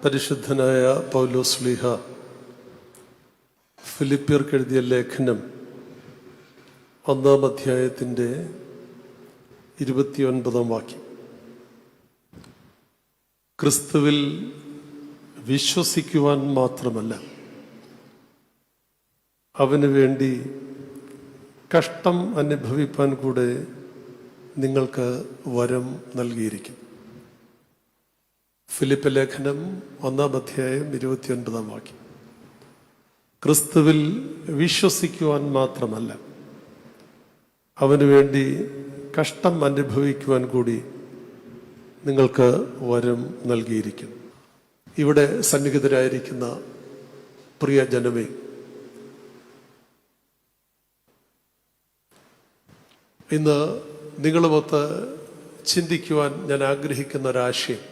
പരിശുദ്ധനായ പൗലോസ് ശ്ലീഹ ഫിലിപ്പിയർക്ക് എഴുതിയ ലേഖനം 1-ാം അധ്യായത്തിൻ്റെ 29-ാം വാക്യം. ക്രിസ്തുവിൽ വിശ്വസിക്കുവാൻ മാത്രമല്ല, അവന് വേണ്ടി കഷ്ടം അനുഭവിപ്പാൻ കൂടെ നിങ്ങൾക്ക് വരം നൽകിയിരിക്കും. ഫിലിപ്പ് ലേഖനം 1-ാം അധ്യായം 29-ാം വാക്യം. ക്രിസ്തുവിൽ വിശ്വസിക്കുവാൻ മാത്രമല്ല, അവന് വേണ്ടി കഷ്ടം അനുഭവിക്കുവാൻ കൂടി നിങ്ങൾക്ക് വരം നൽകിയിരിക്കും. ഇവിടെ സന്നിഹിതരായിരിക്കുന്ന പ്രിയ ജനമേ, ഇന്ന് നിങ്ങളുമൊത്ത് ചിന്തിക്കുവാൻ ഞാൻ ആഗ്രഹിക്കുന്ന ഒരാശയം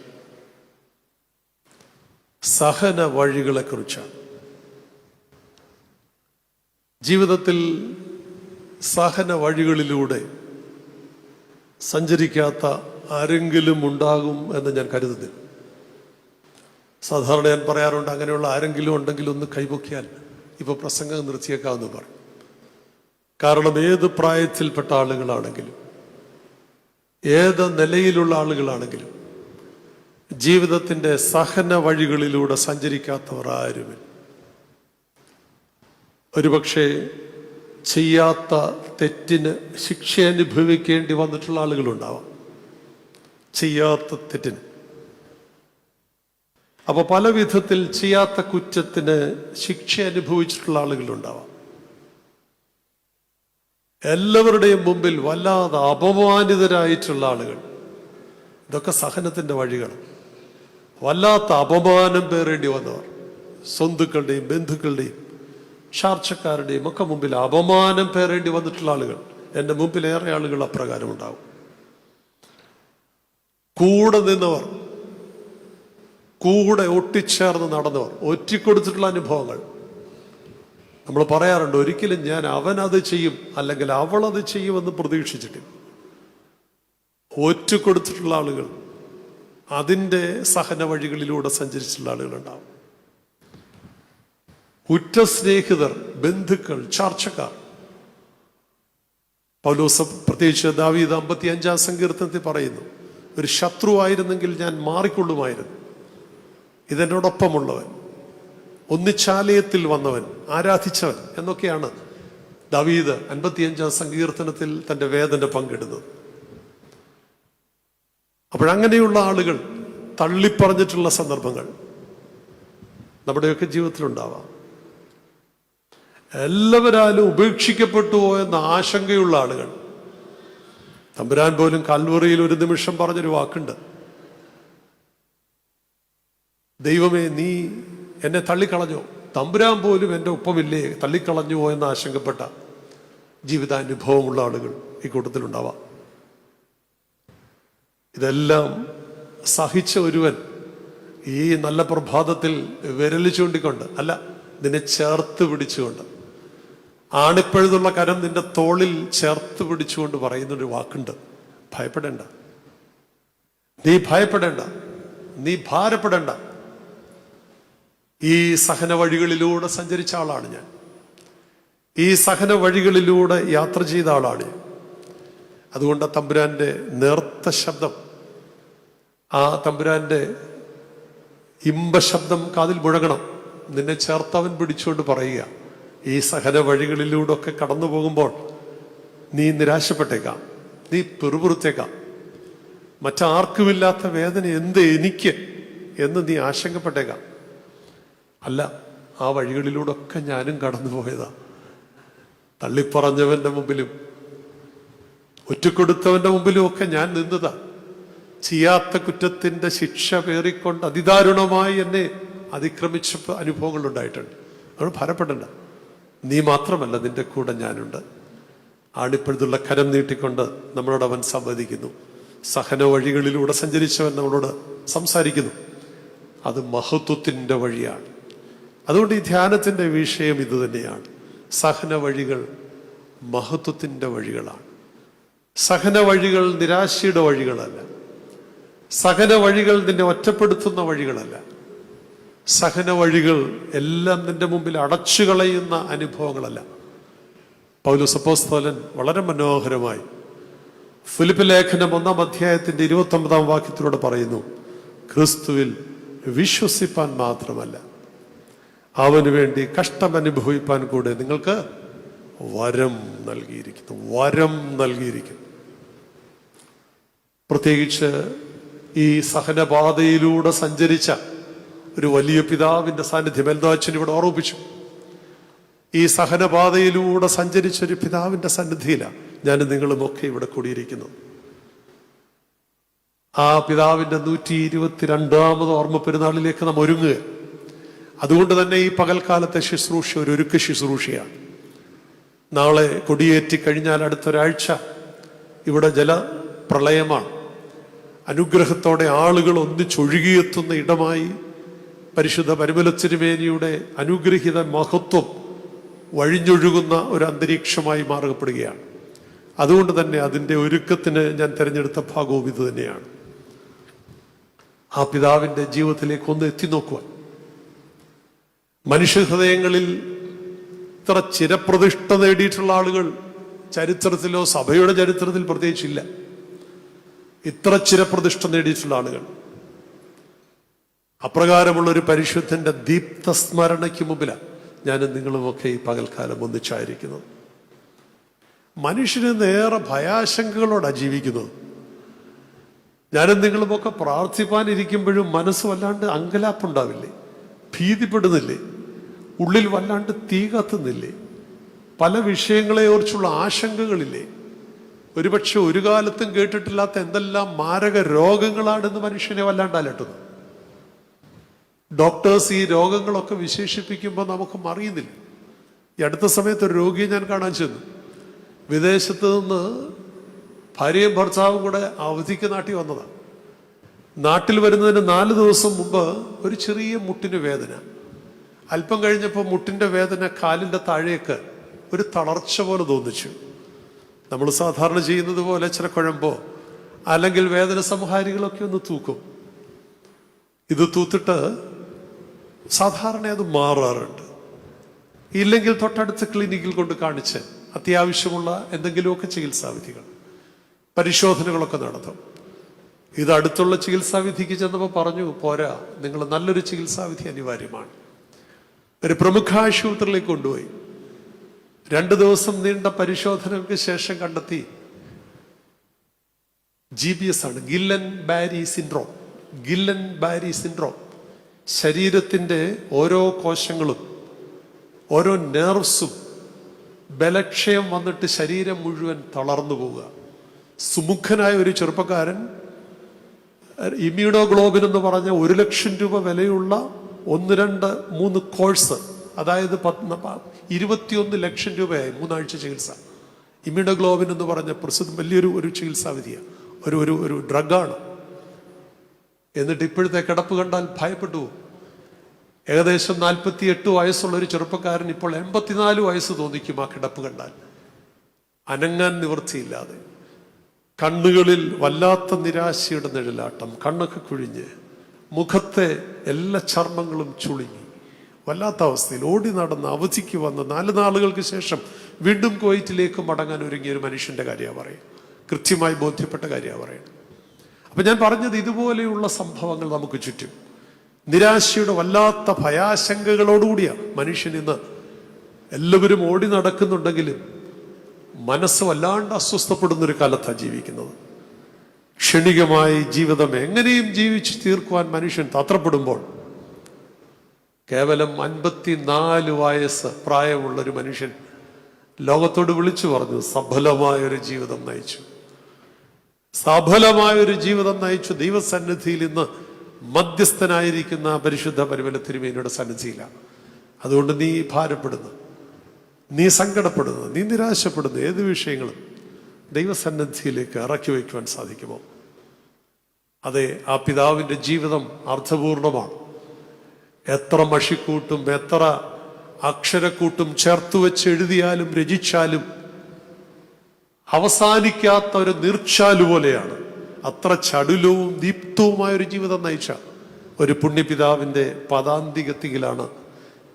സഹന വഴികളെക്കുറിച്ചാണ്. ജീവിതത്തിൽ സഹന വഴികളിലൂടെ സഞ്ചരിക്കാത്ത ആരെങ്കിലും ഉണ്ടാകും എന്ന് ഞാൻ കരുതുന്നു. സാധാരണ ഞാൻ പറയാറുണ്ട്, അങ്ങനെയുള്ള ആരെങ്കിലും ഉണ്ടെങ്കിൽ ഒന്ന് കൈപൊക്കിയാൽ ഇപ്പോൾ പ്രസംഗം നിർത്തിയേക്കാമെന്ന് പറയും. കാരണം ഏത് പ്രായത്തിൽപ്പെട്ട ആളുകളാണെങ്കിലും ഏത് നിലയിലുള്ള ആളുകളാണെങ്കിലും ജീവിതത്തിൻ്റെ സഹന വഴികളിലൂടെ സഞ്ചരിക്കാത്തവർ ആരുമില്ല. ഒരുപക്ഷെ ചെയ്യാത്ത തെറ്റിന് ശിക്ഷ അനുഭവിക്കേണ്ടി വന്നിട്ടുള്ള ആളുകളുണ്ടാവാം, ചെയ്യാത്ത തെറ്റിന്. അപ്പോൾ പല വിധത്തിൽ ചെയ്യാത്ത കുറ്റത്തിന് ശിക്ഷ അനുഭവിച്ചിട്ടുള്ള ആളുകളുണ്ടാവാം. എല്ലാവരുടെയും മുമ്പിൽ വല്ലാതെ അപമാനിതരായിട്ടുള്ള ആളുകൾ. ഇതൊക്കെ സഹനത്തിൻ്റെ വഴികൾ. വല്ലാത്ത അപമാനം പേറേണ്ടി വന്നവർ, സ്വന്തുക്കളുടെയും ബന്ധുക്കളുടെയും ചാർച്ചക്കാരുടെയും ഒക്കെ മുമ്പിൽ അപമാനം പേറേണ്ടി വന്നിട്ടുള്ള ആളുകൾ. എൻ്റെ മുമ്പിൽ ഏറെ ആളുകൾ അപ്രകാരം ഉണ്ടാവും. കൂടെ നിന്നവർ, കൂടെ ഒട്ടിച്ചേർന്ന് നടന്നവർ, ഒറ്റിക്കൊടുത്തിട്ടുള്ള അനുഭവങ്ങൾ. നമ്മൾ പറയാറുണ്ട്, ഒരിക്കലും ഞാൻ അവനത് ചെയ്യും അല്ലെങ്കിൽ അവളത് ചെയ്യുമെന്ന് പ്രതീക്ഷിച്ചിട്ട് ഒറ്റുകൊടുത്തിട്ടുള്ള ആളുകൾ, അതിൻ്റെ സഹന വഴികളിലൂടെ സഞ്ചരിച്ചിട്ടുള്ള ആളുകളുണ്ടാവും. ഉറ്റ സ്നേഹിതർ, ബന്ധുക്കൾ, ചാർച്ചക്കാർ. പൗലോസ് പ്രത്യേകിച്ച് ദാവീദ് 55-ാം സങ്കീർത്തനത്തിൽ പറയുന്നു, ഒരു ശത്രുവായിരുന്നെങ്കിൽ ഞാൻ മാറിക്കൊള്ളുമായിരുന്നു, ഇതെന്നോടൊപ്പമുള്ളവൻ, ഒന്നിച്ചാലയത്തിൽ വന്നവൻ, ആരാധിച്ചവൻ എന്നൊക്കെയാണ് ദാവീദ് 55-ാം സങ്കീർത്തനത്തിൽ തൻ്റെ വേദന പങ്കിടുന്നത്. അപ്പോഴങ്ങനെയുള്ള ആളുകൾ തള്ളിപ്പറഞ്ഞിട്ടുള്ള സന്ദർഭങ്ങൾ നമ്മുടെയൊക്കെ ജീവിതത്തിലുണ്ടാവാം. എല്ലാവരാലും ഉപേക്ഷിക്കപ്പെട്ടുവോ എന്ന ആശങ്കയുള്ള ആളുകൾ. തമ്പുരാൻ പോലും കൽവറിയിൽ ഒരു നിമിഷം പറഞ്ഞൊരു വാക്കുണ്ട്, ദൈവമേ നീ എന്നെ തള്ളിക്കളഞ്ഞോ, തമ്പുരാൻ പോലും എൻ്റെ ഒപ്പമില്ലേ, തള്ളിക്കളഞ്ഞുവോ എന്ന് ആശങ്കപ്പെട്ട ജീവിതാനുഭവമുള്ള ആളുകൾ ഈ കൂട്ടത്തിലുണ്ടാവാം. ഇതെല്ലാം സഹിച്ച ഒരുവൻ ഈ നല്ല പ്രഭാതത്തിൽ വിരല് ചൂണ്ടിക്കൊണ്ട്, അല്ല, നിന്നെ ചേർത്ത് പിടിച്ചുകൊണ്ട്, ആണിപ്പഴുതുള്ള കരം നിന്റെ തോളിൽ ചേർത്ത് പിടിച്ചുകൊണ്ട് പറയുന്നൊരു വാക്കുണ്ട്, ഭയപ്പെടേണ്ട, നീ ഭയപ്പെടേണ്ട, നീ ഭാരപ്പെടേണ്ട. ഈ സഹന വഴികളിലൂടെ സഞ്ചരിച്ച ആളാണ് ഞാൻ, ഈ സഹന വഴികളിലൂടെ യാത്ര ചെയ്ത ആളാണ് ഞാൻ. അതുകൊണ്ട് ആ തമ്പുരാന്റെ നേർത്ത ശബ്ദം, ആ തമ്പുരാന്റെ ഇമ്പശബ്ദം കാതിൽ മുഴങ്ങണം. നിന്നെ ചേർത്തവൻ പിടിച്ചുകൊണ്ട് പറയുക, ഈ സഹന വഴികളിലൂടെ ഒക്കെ കടന്നു പോകുമ്പോൾ നീ നിരാശപ്പെട്ടേക്കാം, നീ പിറുപിറുത്തേക്കാം, മറ്റാർക്കുമില്ലാത്ത വേദന എന്ത് എനിക്ക് എന്ന് നീ ആശങ്കപ്പെട്ടേക്കാം. അല്ല, ആ വഴികളിലൂടെ ഒക്കെ ഞാനും കടന്നു പോയതാ. തള്ളിപ്പറഞ്ഞവന്റെ മുമ്പിലും ഒറ്റക്കൊടുത്തവന്റെ മുമ്പിലും ഒക്കെ ഞാൻ നിന്നതാ. ചെയ്യാത്ത കുറ്റത്തിന്റെ ശിക്ഷ പേറിക്കൊണ്ട് അതിദാരുണമായി എന്നെ അതിക്രമിച്ച അനുഭവങ്ങൾ ഉണ്ടായിട്ടുണ്ട്. അത് ഭാരപ്പെടണ്ട, നീ മാത്രമല്ല, നിന്റെ കൂടെ ഞാനുണ്ട്. ആണിപ്പഴുതുള്ള കരം നീട്ടിക്കൊണ്ട് നമ്മളോട് അവൻ സംവദിക്കുന്നു. സഹന വഴികളിലൂടെ സഞ്ചരിച്ചവൻ നമ്മളോട് സംസാരിക്കുന്നു. അത് മഹത്വത്തിൻ്റെ വഴിയാണ്. അതുകൊണ്ട് ഈ ധ്യാനത്തിൻ്റെ വിഷയം ഇത് തന്നെയാണ്. സഹന വഴികൾ മഹത്വത്തിൻ്റെ വഴികളാണ്. സഹന വഴികൾ നിരാശയുടെ വഴികളല്ല. സഹന വഴികൾ നിന്നെ ഒറ്റപ്പെടുത്തുന്ന വഴികളല്ല. സഹന വഴികൾ എല്ലാം നിന്റെ മുമ്പിൽ അടച്ചു കളയുന്ന അനുഭവങ്ങളല്ല. പൗലോസ് അപ്പോസ്തലൻ വളരെ മനോഹരമായി ഫിലിപ്പി ലേഖനം 1-ാം അധ്യായത്തിന്റെ 29-ാം വാക്യത്തിലൂടെ പറയുന്നു, ക്രിസ്തുവിൽ വിശ്വസിപ്പാൻ മാത്രമല്ല അവന് വേണ്ടി കഷ്ടമനുഭവിപ്പാൻ കൂടെ നിങ്ങൾക്ക് വരം നൽകിയിരിക്കുന്നു. വരം നൽകിയിരിക്കുന്നു. പ്രത്യേകിച്ച് ഈ സഹനപാതയിലൂടെ സഞ്ചരിച്ച ഒരു വലിയ പിതാവിന്റെ സാന്നിധ്യം എൽദാച്ചൻ ഇവിടെ ഓർമ്മിപ്പിച്ചു. ഈ സഹനപാതയിലൂടെ സഞ്ചരിച്ച ഒരു പിതാവിന്റെ സന്നിധിയിലാണ് ഞാൻ നിങ്ങളുമൊക്കെ ഇവിടെ കൂടിയിരിക്കുന്നു. ആ പിതാവിന്റെ 122ാമത് ഓർമ്മ പെരുന്നാളിലേക്ക് നാം ഒരുങ്ങുക. അതുകൊണ്ട് തന്നെ ഈ പകൽക്കാലത്തെ ശുശ്രൂഷ ഒരു ഒരുക്ക ശുശ്രൂഷയാണ്. നാളെ കൊടിയേറ്റി കഴിഞ്ഞാൽ അടുത്തൊരാഴ്ച ഇവിടെ ജലപ്രളയമാണ്. അനുഗ്രഹത്തോടെ ആളുകൾ ഒന്നിച്ചൊഴുകിയെത്തുന്ന ഇടമായി പരിശുദ്ധ പരിമല തിരുമേനിയുടെ അനുഗ്രഹീത മഹത്വം വഴിഞ്ഞൊഴുകുന്ന ഒരു അന്തരീക്ഷമായി മാറപ്പെടുകയാണ്. അതുകൊണ്ട് തന്നെ അതിൻ്റെ ഒരുക്കത്തിന് ഞാൻ തിരഞ്ഞെടുത്ത ഭാഗവും ഇത് തന്നെയാണ്. ആ പിതാവിൻ്റെ ജീവിതത്തിലേക്ക് ഒന്ന് എത്തി നോക്കുവാൻ. മനുഷ്യഹൃദയങ്ങളിൽ ഇത്ര ചിരപ്രതിഷ്ഠ നേടിയിട്ടുള്ള ആളുകൾ ചരിത്രത്തിലോ സഭയുടെ ചരിത്രത്തിൽ പ്രത്യേകിച്ചില്ല. ഇത്ര ചിരപ്രതിഷ്ഠ നേടിയിട്ടുള്ള ആളുകൾ അപ്രകാരമുള്ള ഒരു പരിശുദ്ധന്റെ ദീപ്തസ്മരണയ്ക്ക് മുമ്പിലാണ് ഞാനും നിങ്ങളുമൊക്കെ ഈ പകൽക്കാലം ഒന്നിച്ചായിരിക്കുന്നത്. മനുഷ്യന് നേരെ ഭയാശങ്കകളോടാണ് ജീവിക്കുന്നത്. ഞാനും നിങ്ങളുമൊക്കെ പ്രാർത്ഥിപ്പാനിരിക്കുമ്പോഴും മനസ്സ് വല്ലാണ്ട് അങ്കലാപ്പുണ്ടാവില്ലേ? ഭീതിപ്പെടുന്നില്ലേ? ഉള്ളിൽ വല്ലാണ്ട് തീ കത്തുന്നില്ലേ? പല വിഷയങ്ങളെക്കുറിച്ചുള്ള ആശങ്കകളില്ലേ? ഒരുപക്ഷെ ഒരു കാലത്തും കേട്ടിട്ടില്ലാത്ത എന്തെല്ലാം മാരക രോഗങ്ങളാണെന്ന് മനുഷ്യനെ വല്ലാണ്ട് അലട്ടുന്നത്. ഡോക്ടേഴ്സ് ഈ രോഗങ്ങളൊക്കെ വിശേഷിപ്പിക്കുമ്പോൾ നമുക്കും അറിയുന്നില്ല. ഈ അടുത്ത സമയത്ത് ഒരു രോഗിയെ ഞാൻ കാണാൻ ചെന്നു. വിദേശത്ത് നിന്ന് ഭാര്യയും ഭർത്താവും കൂടെ അവധിക്ക് നാട്ടിൽ വന്നതാണ്. നാട്ടിൽ വരുന്നതിന് 4 ദിവസം മുമ്പ് ഒരു ചെറിയ മുട്ടിന് വേദന. അല്പം കഴിഞ്ഞപ്പോൾ മുട്ടിൻ്റെ വേദന കാലിൻ്റെ താഴേക്ക് ഒരു തളർച്ച പോലെ തോന്നിച്ചു. നമ്മൾ സാധാരണ ചെയ്യുന്നത് പോലെ ചില കുഴമ്പോ അല്ലെങ്കിൽ വേദന സംഹാരികളൊക്കെ ഒന്ന് തൂക്കും. ഇത് തൂത്തിട്ട് സാധാരണ അത് മാറാറുണ്ട്. ഇല്ലെങ്കിൽ തൊട്ടടുത്ത ക്ലിനിക്കിൽ കൊണ്ട് കാണിച്ച് അത്യാവശ്യമുള്ള എന്തെങ്കിലുമൊക്കെ ചികിത്സാവിധികൾ പരിശോധനകളൊക്കെ നടത്തും. ഇത് അടുത്തുള്ള ചികിത്സാവിധിക്ക് ചെന്നപ്പോൾ പറഞ്ഞു, പോരാ, നിങ്ങൾ നല്ലൊരു ചികിത്സാവിധി അനിവാര്യമാണ്. ഒരു പ്രമുഖ ആശുപത്രിയിലേക്ക് കൊണ്ടുപോയി 2 ദിവസം നീണ്ട പരിശോധനകൾക്ക് ശേഷം കണ്ടെത്തി GBS ആണ്, ഗില്ലൻ ബാരി സിൻഡ്രോം. ഗില്ലൻ ബാരി സിൻഡ്രോം. ശരീരത്തിൻ്റെ ഓരോ കോശങ്ങളും ഓരോ നെർവ്സും ബലക്ഷയം വന്നിട്ട് ശരീരം മുഴുവൻ തളർന്നു പോവുക. സുമുഖനായ ഒരു ചെറുപ്പക്കാരൻ ഇമ്മ്യൂണോഗ്ലോബിൻ എന്ന് പറഞ്ഞ 1 ലക്ഷം രൂപ വിലയുള്ള 1, 2, 3 കോഴ്സ്, അതായത് 21 ലക്ഷം രൂപയായി 3 ആഴ്ച ചികിത്സ. ഇമ്മ്യൂണോഗ്ലോബിൻ എന്ന് പറഞ്ഞ പ്രസിദ്ധ വലിയൊരു ചികിത്സാവിധിയാണ്, ഒരു ഡ്രഗാണ്. എന്നിട്ട് ഇപ്പോഴത്തെ കിടപ്പ് കണ്ടാൽ ഭയപ്പെട്ടു. ഏകദേശം 48 വയസ്സുള്ള ഒരു ചെറുപ്പക്കാരൻ ഇപ്പോൾ 84 വയസ്സ് തോന്നിക്കും ആ കിടപ്പ് കണ്ടാൽ. അനങ്ങാൻ നിവൃത്തിയില്ലാതെ, കണ്ണുകളിൽ വല്ലാത്ത നിരാശയുടെ നിഴലാട്ടം, കണ്ണൊക്കെ കുഴിഞ്ഞ്, മുഖത്തെ എല്ലാ ചർമ്മങ്ങളും ചുളുങ്ങി, വല്ലാത്ത അവസ്ഥയിൽ ഓടി നടന്ന് അവധിക്ക് വന്ന് 4 നാളുകൾക്ക് ശേഷം വീണ്ടും കുവൈറ്റിലേക്ക് മടങ്ങാൻ ഒരുങ്ങിയ ഒരു മനുഷ്യന്റെ കാര്യമാണ് പറയുക. കൃത്യമായി ബോധ്യപ്പെട്ട കാര്യമാണ് പറയുന്നത്. അപ്പൊ ഞാൻ പറഞ്ഞത്, ഇതുപോലെയുള്ള സംഭവങ്ങൾ നമുക്ക് ചുറ്റും നിരാശയുടെ വല്ലാത്ത ഭയാശങ്കകളോടുകൂടിയാണ് മനുഷ്യൻ ഇന്ന്. എല്ലാവരും ഓടി നടക്കുന്നുണ്ടെങ്കിലും മനസ്സ് വല്ലാണ്ട് അസ്വസ്ഥപ്പെടുന്നൊരു കാലത്താണ് ജീവിക്കുന്നത്. ക്ഷണികമായി ജീവിതം എങ്ങനെയും ജീവിച്ച് തീർക്കുവാൻ മനുഷ്യൻ തത്രപ്പെടുമ്പോൾ, കേവലം 54 വയസ്സ് പ്രായമുള്ളൊരു മനുഷ്യൻ ലോകത്തോട് വിളിച്ചു പറഞ്ഞു, സഫലമായൊരു ജീവിതം നയിച്ചു. സഫലമായൊരു ജീവിതം നയിച്ചു. ദൈവസന്നിധിയിൽ ഇന്ന് മധ്യസ്ഥനായിരിക്കുന്ന പരിശുദ്ധ പരിമല തിരുമേനിയുടെ സന്നിധിയിലാണ്. അതുകൊണ്ട് നീ ഭാരപ്പെടുന്നു, നീ സങ്കടപ്പെടുന്നു, നീ നിരാശപ്പെടുന്നു, ഏത് വിഷയങ്ങളും ദൈവസന്നിധിയിലേക്ക് ഇറക്കി വയ്ക്കുവാൻ സാധിക്കുമോ? അതെ, ആ പിതാവിൻ്റെ ജീവിതം അർത്ഥപൂർണമാണ്. എത്ര മഷിക്കൂട്ടും എത്ര അക്ഷരക്കൂട്ടും ചേർത്ത് വെച്ച് എഴുതിയാലും രചിച്ചാലും അവസാനിക്കാത്ത ഒരു നീർച്ചാലു പോലെയാണ്. അത്ര ചടുലവും ദീപ്തവുമായൊരു ജീവിതം നയിച്ച ഒരു പുണ്യപിതാവിൻ്റെ പദാന്തികത്തിലാണ്,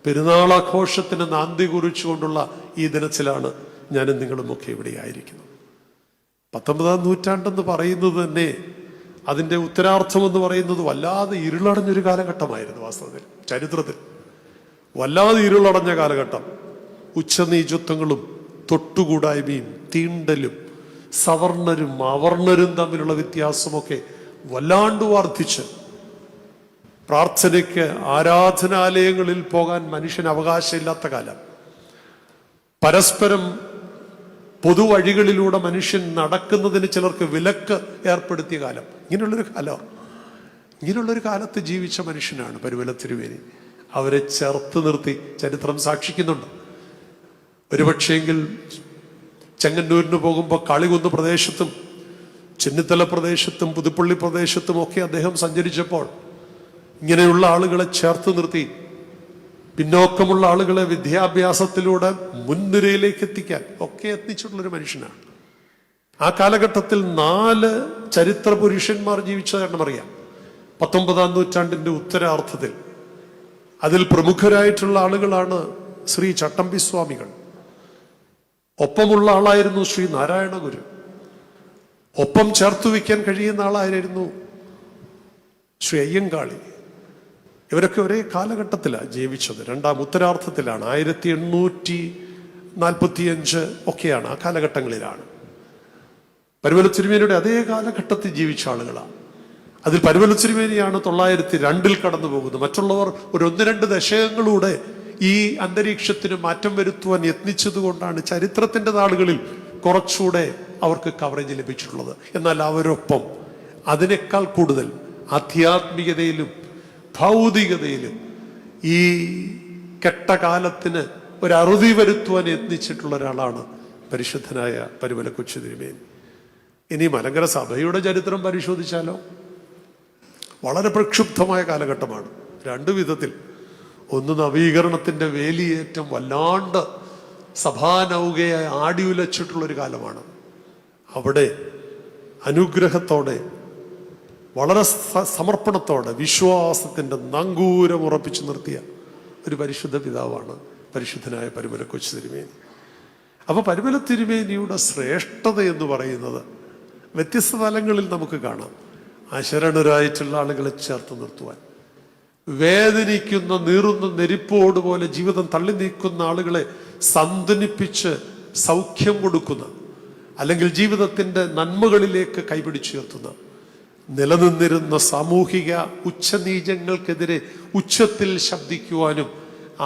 പെരുന്നാളാഘോഷത്തിന് നാന്തി കുറിച്ചുകൊണ്ടുള്ള ഈ ദിനത്തിലാണ് ഞാനും നിങ്ങളുമൊക്കെ ഇവിടെ ആയിരിക്കുന്നത്. 19-ാം നൂറ്റാണ്ടെന്ന് പറയുന്നത് തന്നെ, അതിൻ്റെ ഉത്തരാർത്ഥം എന്ന് പറയുന്നത് വല്ലാതെ ഇരുളടഞ്ഞൊരു കാലഘട്ടമായിരുന്നു. വാസ്തവത്തിൽ ചരിത്രത്തിൽ വല്ലാതെ ഇരുളടഞ്ഞ കാലഘട്ടം. ഉച്ചനീചത്വങ്ങളും തൊട്ടുകൂടായ്മയും തീണ്ടലും സവർണരും അവർണരും തമ്മിലുള്ള വ്യത്യാസമൊക്കെ വല്ലാണ്ട് വർദ്ധിച്ച്, പ്രാർത്ഥനയ്ക്ക് ആരാധനാലയങ്ങളിൽ പോകാൻ മനുഷ്യന് അവകാശമില്ലാത്ത കാലം, പരസ്പരം പൊതുവഴികളിലൂടെ മനുഷ്യൻ നടക്കുന്നതിന് ചിലർക്ക് വിലക്ക് ഏർപ്പെടുത്തിയ കാലം. ഇങ്ങനെയുള്ളൊരു കാലത്ത് ജീവിച്ച മനുഷ്യനാണ് പരുമല തിരുമേനി. അവരെ ചേർത്ത് നിർത്തി ചരിത്രം സാക്ഷിക്കുന്നുണ്ട്. ഒരുപക്ഷെങ്കിൽ ചെങ്ങന്നൂരിന് പോകുമ്പോൾ കാളികുന്ന് പ്രദേശത്തും ചെന്നിത്തല പ്രദേശത്തും പുതുപ്പള്ളി പ്രദേശത്തും ഒക്കെ അദ്ദേഹം സഞ്ചരിച്ചപ്പോൾ ഇങ്ങനെയുള്ള ആളുകളെ ചേർത്ത് നിർത്തി പിന്നോക്കമുള്ള ആളുകളെ വിദ്യാഭ്യാസത്തിലൂടെ മുൻനിരയിലേക്ക് എത്തിക്കാൻ ഒക്കെ എത്തിച്ചിട്ടുള്ളൊരു മനുഷ്യനാണ്. ആ കാലഘട്ടത്തിൽ 4 ചരിത്ര പുരുഷന്മാർ ജീവിച്ചതാണെന്ന് അറിയാം 19-ാം നൂറ്റാണ്ടിന്റെ ഉത്തരാർത്ഥത്തിൽ. അതിൽ പ്രമുഖരായിട്ടുള്ള ആളുകളാണ് ശ്രീ ചട്ടമ്പി സ്വാമികൾ, ഒപ്പമുള്ള ആളായിരുന്നു ശ്രീ നാരായണ ഗുരു, ഒപ്പം ചേർത്തു വയ്ക്കാൻ കഴിയുന്ന ആളായിരുന്നു ശ്രീ അയ്യങ്കാളി. ഇവരൊക്കെ ഒരേ കാലഘട്ടത്തിലാണ് ജീവിച്ചത്, 2-ാം ഉത്തരാർത്ഥത്തിലാണ്, 1845 ഒക്കെയാണ്, ആ കാലഘട്ടങ്ങളിലാണ്. പരുമല തിരുമേനിയുടെ അതേ കാലഘട്ടത്തിൽ ജീവിച്ച ആളുകളാണ്. അതിൽ പരുമല തിരുമേനിയാണ് 902 കടന്നു പോകുന്നത്. മറ്റുള്ളവർ ഒരു 1-2 ദശകങ്ങളിലൂടെ ഈ അന്തരീക്ഷത്തിന് മാറ്റം വരുത്തുവാൻ യത്നിച്ചത് കൊണ്ടാണ് ചരിത്രത്തിന്റെ നാളുകളിൽ കുറച്ചുകൂടെ അവർക്ക് കവറേജ് ലഭിച്ചിട്ടുള്ളത്. എന്നാൽ അവരൊപ്പം അതിനേക്കാൾ കൂടുതൽ ആധ്യാത്മികതയിലും ഭൗതികതയിലും ഈ കെട്ടകാലത്തിന് ഒരു അറുതി വരുത്തുവാൻ യത്നിച്ചിട്ടുള്ള ഒരാളാണ് പരിശുദ്ധനായ പരുമല കൊച്ചു തിരുമേനി. ഇനി മലങ്കര സഭയുടെ ചരിത്രം പരിശോധിച്ചാലോ, വളരെ പ്രക്ഷുബ്ധമായ കാലഘട്ടമാണ് 2 വിധത്തിൽ. ഒന്ന്, നവീകരണത്തിന്റെ വേലിയേറ്റം വല്ലാണ്ട് സഭാനൗകയായി ആടി ഉലച്ചിട്ടുള്ളൊരു കാലമാണ്. അവിടെ അനുഗ്രഹത്തോടെ വളരെ സമർപ്പണത്തോടെ വിശ്വാസത്തിന്റെ നങ്കൂരം ഉറപ്പിച്ചു നിർത്തിയ ഒരു പരിശുദ്ധ പിതാവാണ് പരിശുദ്ധനായ പരുമല കൊച്ചു തിരുമേനി. അപ്പൊ പരുമല തിരുമേനിയുടെ ശ്രേഷ്ഠത എന്ന് പറയുന്നത് വ്യത്യസ്ത തലങ്ങളിൽ നമുക്ക് കാണാം. അശരണരായിട്ടുള്ള ആളുകളെ ചേർത്ത് നിർത്തുവാൻ, വേദനിക്കുന്ന നീറുന്ന നെരിപ്പോട് പോലെ ജീവിതം തള്ളി നീക്കുന്ന ആളുകളെ സാന്ത്വനിപ്പിച്ച് സൗഖ്യം കൊടുക്കുന്ന, അല്ലെങ്കിൽ ജീവിതത്തിന്റെ നന്മകളിലേക്ക് കൈപിടിച്ചുയർത്തുന്ന, നിലനിന്നിരുന്ന സാമൂഹിക ഉച്ചനീചങ്ങൾക്കെതിരെ ഉച്ചത്തിൽ ശബ്ദിക്കുവാനും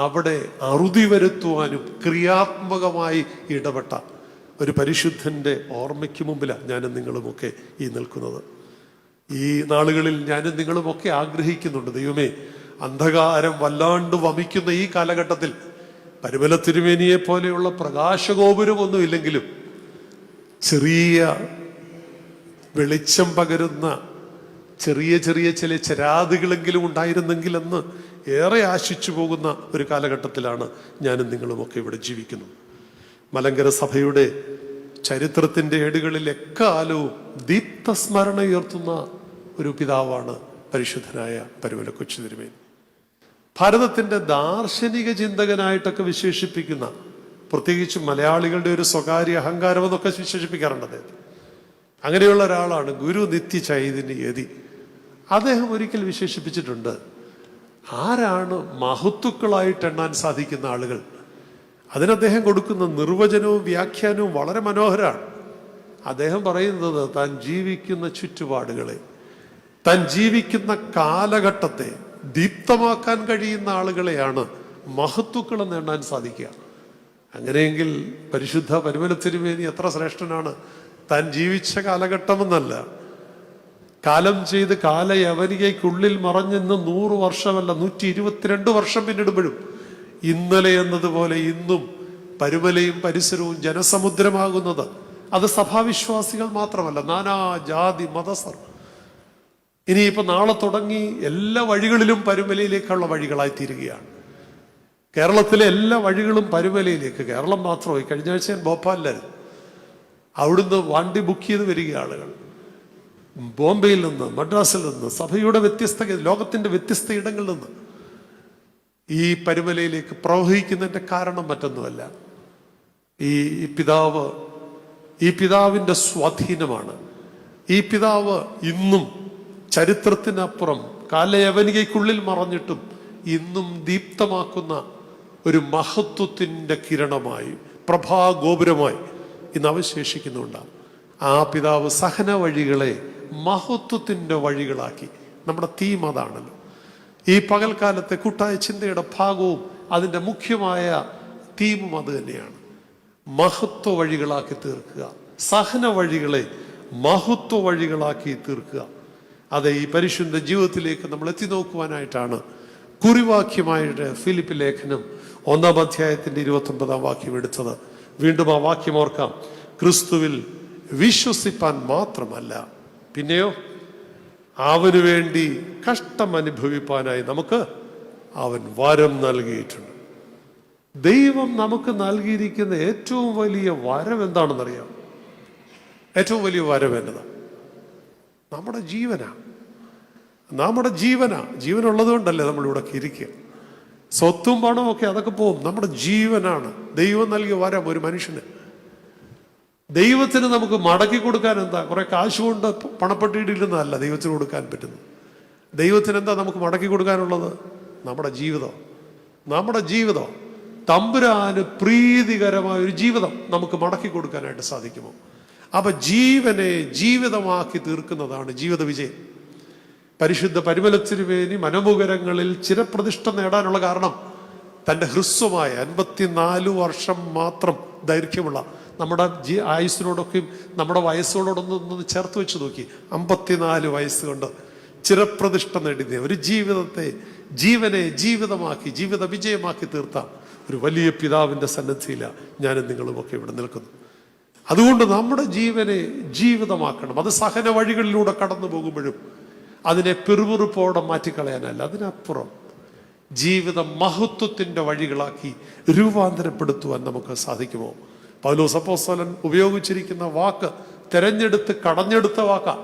അവിടെ അറുതി വരുത്തുവാനും ക്രിയാത്മകമായി ഇടപെട്ട ഒരു പരിശുദ്ധന്റെ ഓർമ്മയ്ക്ക് മുമ്പിലാണ് ഞാനും നിങ്ങളുമൊക്കെ ഈ നിൽക്കുന്നത്. ഈ നാളുകളിൽ ഞാനും നിങ്ങളുമൊക്കെ ആഗ്രഹിക്കുന്നുണ്ട്, ദൈവമേ, അന്ധകാരം വല്ലാണ്ട് വമിക്കുന്ന ഈ കാലഘട്ടത്തിൽ പരുമല തിരുമേനിയെ പോലെയുള്ള പ്രകാശഗോപുരമൊന്നും ഇല്ലെങ്കിലും ചെറിയ വെളിച്ചം പകരുന്ന ചെറിയ ചെറിയ ചില ചരാതുകളെങ്കിലും ഉണ്ടായിരുന്നെങ്കിൽ എന്ന് ഏറെ ആശിച്ചു പോകുന്ന ഒരു കാലഘട്ടത്തിലാണ് ഞാനും നിങ്ങളുമൊക്കെ ഇവിടെ ജീവിക്കുന്നത്. മലങ്കര സഭയുടെ ചരിത്രത്തിന്റെ ഏടുകളിൽ എക്കാലവും ദീപ്തസ്മരണ ഉയർത്തുന്ന ഒരു പിതാവാണ് പരിശുദ്ധനായ പരുമല കൊച്ചു തിരുമേനി. ഭാരതത്തിന്റെ ദാർശനിക ചിന്തകനായിട്ടൊക്കെ വിശേഷിപ്പിക്കുന്ന, പ്രത്യേകിച്ച് മലയാളികളുടെ ഒരു സ്വകാര്യ അഹങ്കാരം എന്നൊക്കെ വിശേഷിപ്പിക്കാറുണ്ട് അദ്ദേഹത്തെ. അങ്ങനെയുള്ള ഒരാളാണ് ഗുരു നിത്യ ചൈതന്യയതി. അദ്ദേഹം ഒരിക്കൽ വിശേഷിപ്പിച്ചിട്ടുണ്ട്, ആരാണ് മഹത്തുക്കളായിട്ട് എണ്ണാൻ സാധിക്കുന്ന ആളുകൾ? അതിന് അദ്ദേഹം കൊടുക്കുന്ന നിർവചനവും വ്യാഖ്യാനവും വളരെ മനോഹരമാണ്. അദ്ദേഹം പറയുന്നത്, താൻ ജീവിക്കുന്ന ചുറ്റുപാടുകളെ, താൻ ജീവിക്കുന്ന കാലഘട്ടത്തെ ദീപ്തമാക്കാൻ കഴിയുന്ന ആളുകളെയാണ് മഹത്തുക്കൾ എന്ന് എണ്ണാൻ സാധിക്കുക. അങ്ങനെയെങ്കിൽ പരിശുദ്ധ പരുമല തിരുമേനി എത്ര ശ്രേഷ്ഠനാണ്! താൻ ജീവിച്ച കാലഘട്ടമെന്നല്ല, കാലം ചെയ്ത് കാലയവനികയ്ക്കുള്ളിൽ മറഞ്ഞെന്ന് 100 വർഷമല്ല 122 വർഷം പിന്നിടുമ്പോഴും ഇന്നലെ എന്നതുപോലെ ഇന്നും പരുമലയും പരിസരവും ജനസമുദ്രമാകുന്നത് അത് സഭാവിശ്വാസികൾ മാത്രമല്ല, നാനാ ജാതി മതസ്ഥർ. ഇനിയിപ്പോ നാളെ തുടങ്ങി എല്ലാ വഴികളിലും പരുമലയിലേക്കുള്ള വഴികളായി തീരുകയാണ്. കേരളത്തിലെ എല്ലാ വഴികളും പരുമലയിലേക്ക്. കേരളം മാത്രമായി. കഴിഞ്ഞ ആഴ്ച ഞാൻ ഭോപ്പാലിലായിരുന്നു. അവിടുന്ന് വണ്ടി ബുക്ക് ചെയ്ത് വരിക ആളുകൾ. ബോംബെയിൽ നിന്ന്, മദ്രാസിൽ നിന്ന്, സഭയുടെ ലോകത്തിന്റെ വ്യത്യസ്ത ഇടങ്ങളിൽ നിന്ന് ഈ പരുമലയിലേക്ക് പ്രവഹിക്കുന്നതിന്റെ കാരണം മറ്റൊന്നുമല്ല, ഈ പിതാവിന്റെ സ്വാധീനമാണ്. ഈ പിതാവ് ഇന്നും ചരിത്രത്തിനപ്പുറം കാലയവനികയ്ക്കുള്ളിൽ മറഞ്ഞിട്ടും ഇന്നും ദീപ്തമാക്കുന്ന ഒരു മഹത്വത്തിന്റെ കിരണമായി, പ്രഭാഗോപുരമായി ഇന്ന് അവശേഷിക്കുന്നുണ്ടാവും. ആ പിതാവ് സഹന വഴികളെ മഹത്വത്തിന്റെ വഴികളാക്കി. നമ്മുടെ തീം അതാണല്ലോ. ഈ പകൽക്കാലത്തെ കൂട്ടായ ചിന്തയുടെ ഭാഗവും അതിൻ്റെ മുഖ്യമായ തീമും അത് തന്നെയാണ്. മഹത്വ വഴികളാക്കി തീർക്കുക, സഹന വഴികളെ മഹത്വ വഴികളാക്കി തീർക്കുക. അതെ, ഈ പരിശുദ്ധ ജീവിതത്തിലേക്ക് നമ്മൾ എത്തി നോക്കുവാനായിട്ടാണ് കുറിവാക്യമായിട്ട് ഫിലിപ്പ് ലേഖനം 1-ാം അധ്യായത്തിന്റെ 29-ാം വാക്യം എടുത്തത്. വീണ്ടും ആ വാക്യം ഓർക്കാം. ക്രിസ്തുവിൽ വിശ്വസിപ്പാൻ മാത്രമല്ല, പിന്നെയോ അവന് വേണ്ടി കഷ്ടം അനുഭവിപ്പാനായി നമുക്ക് അവൻ വരം നൽകിയിട്ടുണ്ട്. ദൈവം നമുക്ക് നൽകിയിരിക്കുന്ന ഏറ്റവും വലിയ വരം എന്താണെന്നറിയാം? ഏറ്റവും വലിയ വരം എന്നതാണ് നമ്മുടെ ജീവനാണ്. ജീവനുള്ളത് കൊണ്ടല്ലേ നമ്മളിവിടെ ഇരിക്കുക. സ്വത്തും പണവും ഒക്കെ അതൊക്കെ പോവും. നമ്മുടെ ജീവനാണ് ദൈവം നൽകിയ വരം ഒരു മനുഷ്യന്. ദൈവത്തിന് നമുക്ക് മടക്കി കൊടുക്കാൻ എന്താ? കുറെ കാശ് കൊണ്ട് പണപ്പെട്ടിയിടുന്നതല്ല ദൈവത്തിന് കൊടുക്കാൻ പറ്റുന്നത്. ദൈവത്തിന് എന്താ നമുക്ക് മടക്കി കൊടുക്കാനുള്ളത്? നമ്മുടെ ജീവിതം. തമ്പുരാന് പ്രീതികരമായ ഒരു ജീവിതം നമുക്ക് മടക്കി കൊടുക്കാനായിട്ട് സാധിക്കുമോ? അപ്പൊ ജീവനെ ജീവിതമാക്കി തീർക്കുന്നതാണ് ജീവിത വിജയം. പരിശുദ്ധ പരിമലത്തിരുമേനി മനോമുഖരങ്ങളിൽ ചിരപ്രതിഷ്ഠ നേടാനുള്ള കാരണം തൻ്റെ ഹ്രസ്വമായ 54 വർഷം മാത്രം ദൈർഘ്യമുള്ള നമ്മുടെ ആയുസ്സിനോടൊക്കെയും നമ്മുടെ വയസ്സോടൊന്നൊന്ന് ചേർത്ത് വെച്ച് നോക്കി. 54 വയസ്സുകൊണ്ട് ചിരപ്രതിഷ്ഠ നേടിയ ഒരു ജീവനെ ജീവിതമാക്കി, ജീവിത വിജയമാക്കി തീർത്ത ഒരു വലിയ പിതാവിൻ്റെ സന്നിധിയിലാണ് ഞാനും നിങ്ങളുമൊക്കെ ഇവിടെ നിൽക്കുന്നു. അതുകൊണ്ട് നമ്മുടെ ജീവനെ ജീവിതമാക്കണം. അത് സഹന വഴികളിലൂടെ കടന്നു പോകുമ്പോഴും അതിനെ പിറുപിറുപ്പോടെ മാറ്റിക്കളയാനല്ല, അതിനപ്പുറം ജീവിതം മഹത്വത്തിന്റെ വഴികളാക്കി രൂപാന്തരപ്പെടുത്തുവാൻ നമുക്ക് സാധിക്കുമോ? പൗലോസ് അപ്പോസ്തലൻ ഉപയോഗിച്ചിരിക്കുന്ന വാക്ക് തെരഞ്ഞെടുത്ത് കടഞ്ഞെടുത്ത വാക്കാ.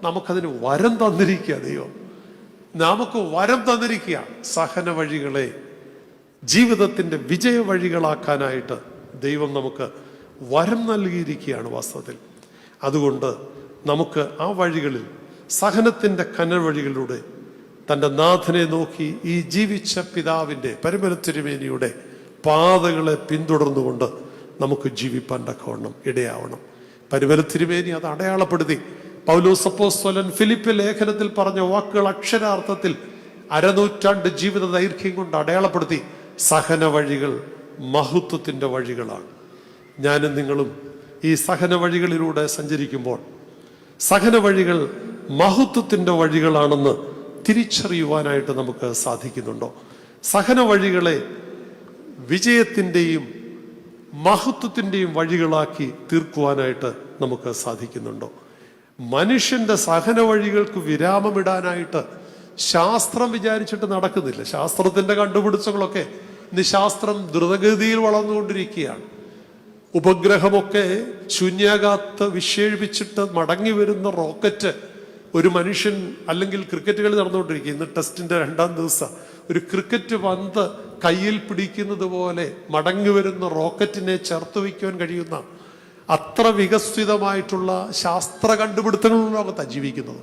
നമുക്കതിന് വരം തന്നിരിക്കുക ദൈവം. നമുക്ക് വരം തന്നിരിക്കുക സഹന വഴികളെ ജീവിതത്തിന്റെ വിജയ വഴികളാക്കാനായിട്ട് ദൈവം നമുക്ക് വരം നൽകിയിരിക്കുകയാണ് വാസ്തവത്തിൽ. അതുകൊണ്ട് നമുക്ക് ആ വഴികളിൽ സഹനത്തിന്റെ കനൽ വഴികളിലൂടെ തൻ്റെ നാഥനെ നോക്കി ഈ ജീവിച്ച പിതാവിൻ്റെ പരിമലത്തിരുമേനിയുടെ പാതകളെ പിന്തുടർന്നുകൊണ്ട് നമുക്ക് ജീവിപ്പാൻ തക്കവണ്ണം ഇടയാവണം. പരിമലത്തിരുമേനി അത് അടയാളപ്പെടുത്തി. പൗലോസ് അപ്പോസ്തലൻ ഫിലിപ്പ് ലേഖനത്തിൽ പറഞ്ഞ വാക്കുകൾ അക്ഷരാർത്ഥത്തിൽ 1/2 നൂറ്റാണ്ട് ജീവിത ദൈർഘ്യം കൊണ്ട് അടയാളപ്പെടുത്തി. സഹന വഴികൾ മഹത്വത്തിന്റെ വഴികളാണ്. ഞാനും നിങ്ങളും ഈ സഹന വഴികളിലൂടെ സഞ്ചരിക്കുമ്പോൾ സഹന വഴികൾ മഹത്വത്തിന്റെ വഴികളാണെന്ന് തിരിച്ചറിയുവാനായിട്ട് നമുക്ക് സാധിക്കുന്നുണ്ടോ? സഹന വഴികളെ വിജയത്തിൻ്റെയും മഹത്വത്തിൻ്റെയും വഴികളാക്കി തീർക്കുവാനായിട്ട് നമുക്ക് സാധിക്കുന്നുണ്ടോ? മനുഷ്യന്റെ സഹന വഴികൾക്ക് വിരാമമിടാനായിട്ട് ശാസ്ത്രം വിചാരിച്ചിട്ട് നടക്കുന്നില്ല. ശാസ്ത്രത്തിന്റെ കണ്ടുപിടുത്തങ്ങളൊക്കെ ഇന്ന് ശാസ്ത്രം ദ്രുതഗതിയിൽ വളർന്നുകൊണ്ടിരിക്കുകയാണ്. ഉപഗ്രഹമൊക്കെ ശൂന്യാകാത്ത് വിക്ഷേപിച്ചിട്ട് മടങ്ങി വരുന്ന റോക്കറ്റ് ഒരു മനുഷ്യൻ, അല്ലെങ്കിൽ ക്രിക്കറ്റ് കളി നടന്നുകൊണ്ടിരിക്കുക. ഇന്ന് ടെസ്റ്റിന്റെ 2ാം ദിവസം ഒരു ക്രിക്കറ്റ് പന്ത് കയ്യിൽ പിടിക്കുന്നത് പോലെ മടങ്ങി വരുന്ന റോക്കറ്റിനെ ചേർത്ത് വയ്ക്കുവാൻ കഴിയുന്ന അത്ര വികസിതമായിട്ടുള്ള ശാസ്ത്ര കണ്ടുപിടുത്തങ്ങളുടെ ലോകത്താണ് ജീവിക്കുന്നത്.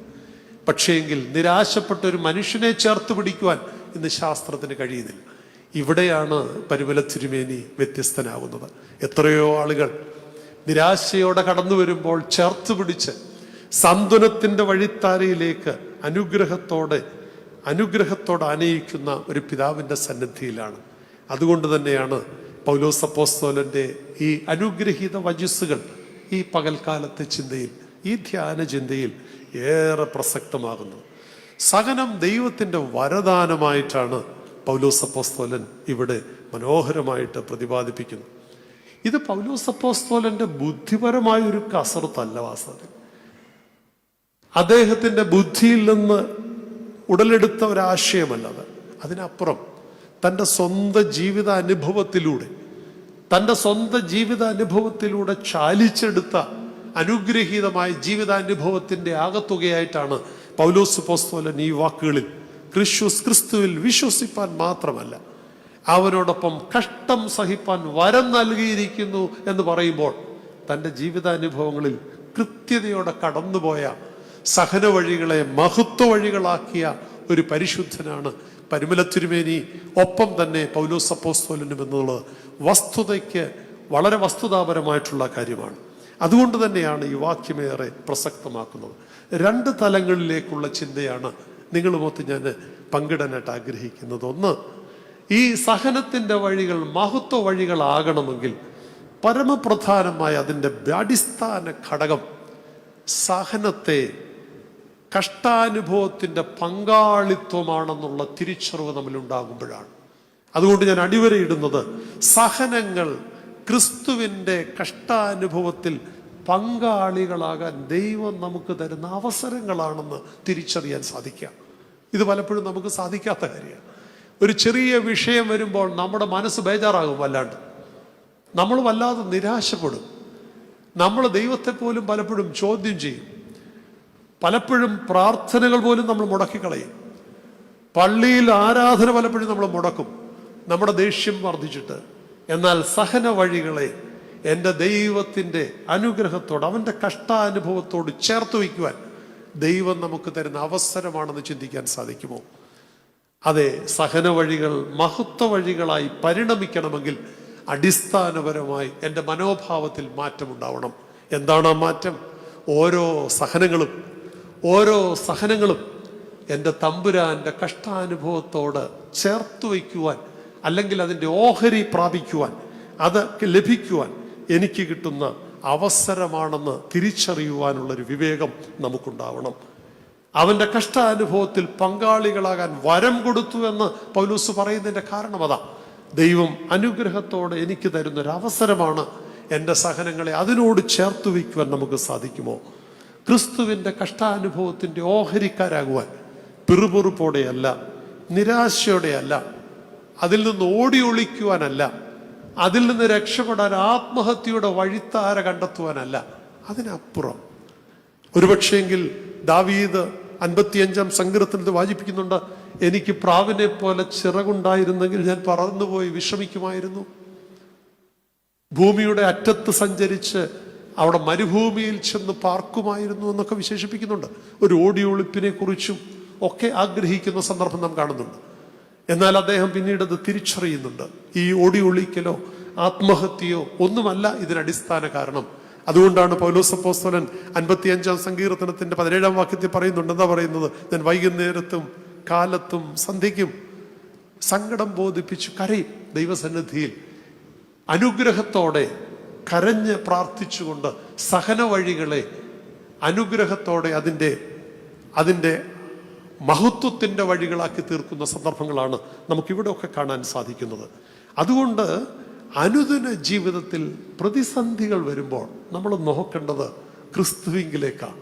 പക്ഷേങ്കിൽ നിരാശപ്പെട്ട ഒരു മനുഷ്യനെ ചേർത്ത് പിടിക്കുവാൻ ഇന്ന് ശാസ്ത്രത്തിന് കഴിയുന്നില്ല. ഇവിടെയാണ് പരിമലത്തിരുമേനി വ്യത്യസ്തനാകുന്നത്. എത്രയോ ആളുകൾ നിരാശയോടെ കടന്നു വരുമ്പോൾ ചേർത്ത് പിടിച്ച് സാന്ത്വനത്തിന്റെ വഴിത്താരയിലേക്ക് അനുഗ്രഹത്തോടെ ആനയിക്കുന്ന ഒരു പിതാവിന്റെ സന്നിധിയിലാണ്. അതുകൊണ്ട് തന്നെയാണ് പൗലോസ് അപ്പോസ്തലന്റെ ഈ അനുഗ്രഹീത വചസ്സുകൾ ഈ പകൽക്കാലത്തെ ചിന്തയിൽ, ഈ ധ്യാന ചിന്തയിൽ ഏറെ പ്രസക്തമാകുന്നത്. സഹനം ദൈവത്തിന്റെ വരദാനമായിട്ടാണ് പൗലോസ് അപ്പോസ്തലൻ ഇവിടെ മനോഹരമായിട്ട് പ്രതിപാദിപ്പിക്കുന്നു. ഇത് പൗലോസ് അപ്പോസ്തലന്റെ ബുദ്ധിപരമായ ഒരു കസർത്തല്ല. വാസ്തവത്തിൽ അദ്ദേഹത്തിന്റെ ബുദ്ധിയിൽ നിന്ന് ഉടലെടുത്ത ഒരാശയമല്ലത്. അതിനപ്പുറം തൻ്റെ സ്വന്തം ജീവിതാനുഭവത്തിലൂടെ ചാലിച്ചെടുത്ത അനുഗ്രഹീതമായ ജീവിതാനുഭവത്തിന്റെ ആകത്തുകയായിട്ടാണ് പൗലോസ് അപ്പോസ്തലൻ ഈ വാക്കുകളിൽ ക്രിസ്തുവിൽ വിശ്വസിപ്പാൻ മാത്രമല്ല അവനോടൊപ്പം കഷ്ടം സഹിപ്പാൻ വരം നൽകിയിരിക്കുന്നു എന്ന് പറയുമ്പോൾ തൻ്റെ ജീവിതാനുഭവങ്ങളിൽ കൃത്യതയോടെ കടന്നുപോയ സഹന വഴികളെ മഹത്വ വഴികളാക്കിയ ഒരു പരിശുദ്ധനാണ് പരിമല തിരുമേനി. ഒപ്പം തന്നെ പൗലോസ് അപ്പോസ്തലനും എന്നുള്ളത് വസ്തുതയ്ക്ക് വളരെ വസ്തുതാപരമായിട്ടുള്ള കാര്യമാണ്. അതുകൊണ്ട് തന്നെയാണ് ഈ വാക്യമേറെ പ്രസക്തമാക്കുന്നത്. രണ്ട് തലങ്ങളിലേക്കുള്ള ചിന്തയാണ് നിങ്ങളുമൊത്ത് ഞാൻ പങ്കിടാനായിട്ട് ആഗ്രഹിക്കുന്നത്. ഒന്ന്, ഈ സഹനത്തിൻ്റെ വഴികൾ മഹത്വ വഴികളാകണമെങ്കിൽ പരമപ്രധാനമായ അതിൻ്റെ അടിസ്ഥാന ഘടകം സഹനത്തെ കഷ്ടാനുഭവത്തിൻ്റെ പങ്കാളിത്വമാണെന്നുള്ള തിരിച്ചറിവ് നമ്മളുണ്ടാകുമ്പോഴാണ്. അതുകൊണ്ട് ഞാൻ അടിവരയിടുന്നത് സഹനങ്ങൾ ക്രിസ്തുവിൻ്റെ കഷ്ടാനുഭവത്തിൽ പങ്കാളികളാകാൻ ദൈവം നമുക്ക് തരുന്ന അവസരങ്ങളാണെന്ന് തിരിച്ചറിയാൻ സാധിക്കുക. ഇത് പലപ്പോഴും നമുക്ക് സാധിക്കാത്ത കാര്യമാണ്. ഒരു ചെറിയ വിഷയം വരുമ്പോൾ നമ്മുടെ മനസ്സ് ബേജാറാകും, വല്ലാണ്ട് നമ്മൾ വല്ലാതെ നിരാശപ്പെടും. നമ്മൾ ദൈവത്തെ പോലും പലപ്പോഴും ചോദ്യം ചെയ്യും. പലപ്പോഴും പ്രാർത്ഥനകൾ പോലും നമ്മൾ മുടക്കിക്കളയും. പള്ളിയിൽ ആരാധന പലപ്പോഴും നമ്മൾ മുടക്കും, നമ്മുടെ ദേഷ്യം വർദ്ധിച്ചിട്ട്. എന്നാൽ സഹന വഴികളെ എൻ്റെ ദൈവത്തിൻ്റെ അനുഗ്രഹത്തോട് അവൻ്റെ കഷ്ടാനുഭവത്തോട് ചേർത്ത് വയ്ക്കുവാൻ ദൈവം നമുക്ക് തരുന്ന അവസരമാണെന്ന് ചിന്തിക്കാൻ സാധിക്കുമോ? അതെ, സഹന വഴികൾ മഹത്വ വഴികളായി പരിണമിക്കണമെങ്കിൽ അടിസ്ഥാനപരമായി എൻ്റെ മനോഭാവത്തിൽ മാറ്റമുണ്ടാവണം. എന്താണ് ആ മാറ്റം? ഓരോ സഹനങ്ങളും എൻ്റെ തമ്പുരാൻ്റെ കഷ്ടാനുഭവത്തോട് ചേർത്ത് വയ്ക്കുവാൻ, അല്ലെങ്കിൽ അതിൻ്റെ ഓഹരി പ്രാപിക്കുവാൻ, അത് ലഭിക്കുവാൻ എനിക്ക് കിട്ടുന്ന അവസരമാണെന്ന് തിരിച്ചറിയുവാനുള്ളൊരു വിവേകം നമുക്കുണ്ടാവണം. അവൻ്റെ കഷ്ടാനുഭവത്തിൽ പങ്കാളികളാകാൻ വരം കൊടുത്തു എന്ന് പൗലോസ് പറയുന്നതിൻ്റെ കാരണം അതാ. ദൈവം അനുഗ്രഹത്തോടെ എനിക്ക് തരുന്നൊരവസരമാണ് എൻ്റെ സഹനങ്ങളെ അതിനോട് ചേർത്ത് വയ്ക്കുവാൻ നമുക്ക് സാധിക്കുമോ? ക്രിസ്തുവിൻ്റെ കഷ്ടാനുഭവത്തിൻ്റെ ഓഹരിക്കാരാകുവാൻ പിറുപിറുപ്പോടെയല്ല, നിരാശയോടെയല്ല, അതിൽ നിന്ന് ഓടി ഒളിക്കുവാനല്ല, അതിൽ നിന്ന് രക്ഷപ്പെടാൻ ആത്മഹത്യയുടെ വഴിത്താര കണ്ടെത്തുവാനല്ല, അതിനപ്പുറം. ഒരുപക്ഷെങ്കിൽ ദാവീദ് 55-ാം സങ്കീർത്തനത്തിൽ വാചിപ്പിക്കുന്നുണ്ട്, എനിക്ക് പ്രാവിനെ പോലെ ചിറകുണ്ടായിരുന്നെങ്കിൽ ഞാൻ പറന്നുപോയി വിശ്രമിക്കുമായിരുന്നു. ഭൂമിയുടെ അറ്റത്ത് സഞ്ചരിച്ച് അവിടെ മരുഭൂമിയിൽ ചെന്ന് പാർക്കുമായിരുന്നു എന്നൊക്കെ വിശേഷിപ്പിക്കുന്നുണ്ട്. ഒരു ഓടി ഒളിപ്പിനെ കുറിച്ചും ഒക്കെ ആഗ്രഹിക്കുന്ന സന്ദർഭം നാം കാണുന്നുണ്ട്. എന്നാൽ അദ്ദേഹം പിന്നീട് അത് തിരിച്ചറിയുന്നുണ്ട്. ഈ ഓടി ഒളിക്കലോ ആത്മഹത്യയോ ഒന്നുമല്ല ഇതിനടിസ്ഥാന കാരണം. അതുകൊണ്ടാണ് പൗലോസ് അപ്പോസ്തലൻ 55-ാം സങ്കീർത്തനത്തിന്റെ 17-ാം വാക്യത്തിൽ പറയുന്നുണ്ട്. എന്താ പറയുന്നത്? ഞാൻ വൈകുന്നേരത്തും കാലത്തും സന്ധ്യയ്ക്കും സങ്കടം ബോധിപ്പിച്ചു കരയും ദൈവസന്നിധിയിൽ. അനുഗ്രഹത്തോടെ കരഞ്ഞ് പ്രാർത്ഥിച്ചുകൊണ്ട് സഹന വഴികളെ അനുഗ്രഹത്തോടെ അതിൻ്റെ മഹത്വത്തിൻ്റെ വഴികളാക്കി തീർക്കുന്ന സന്ദർഭങ്ങളാണ് നമുക്കിവിടെയൊക്കെ കാണാൻ സാധിക്കുന്നത്. അതുകൊണ്ട് അനുദിന ജീവിതത്തിൽ പ്രതിസന്ധികൾ വരുമ്പോൾ നമ്മൾ നോക്കേണ്ടത് ക്രിസ്തുവിങ്കിലേക്കാണ്.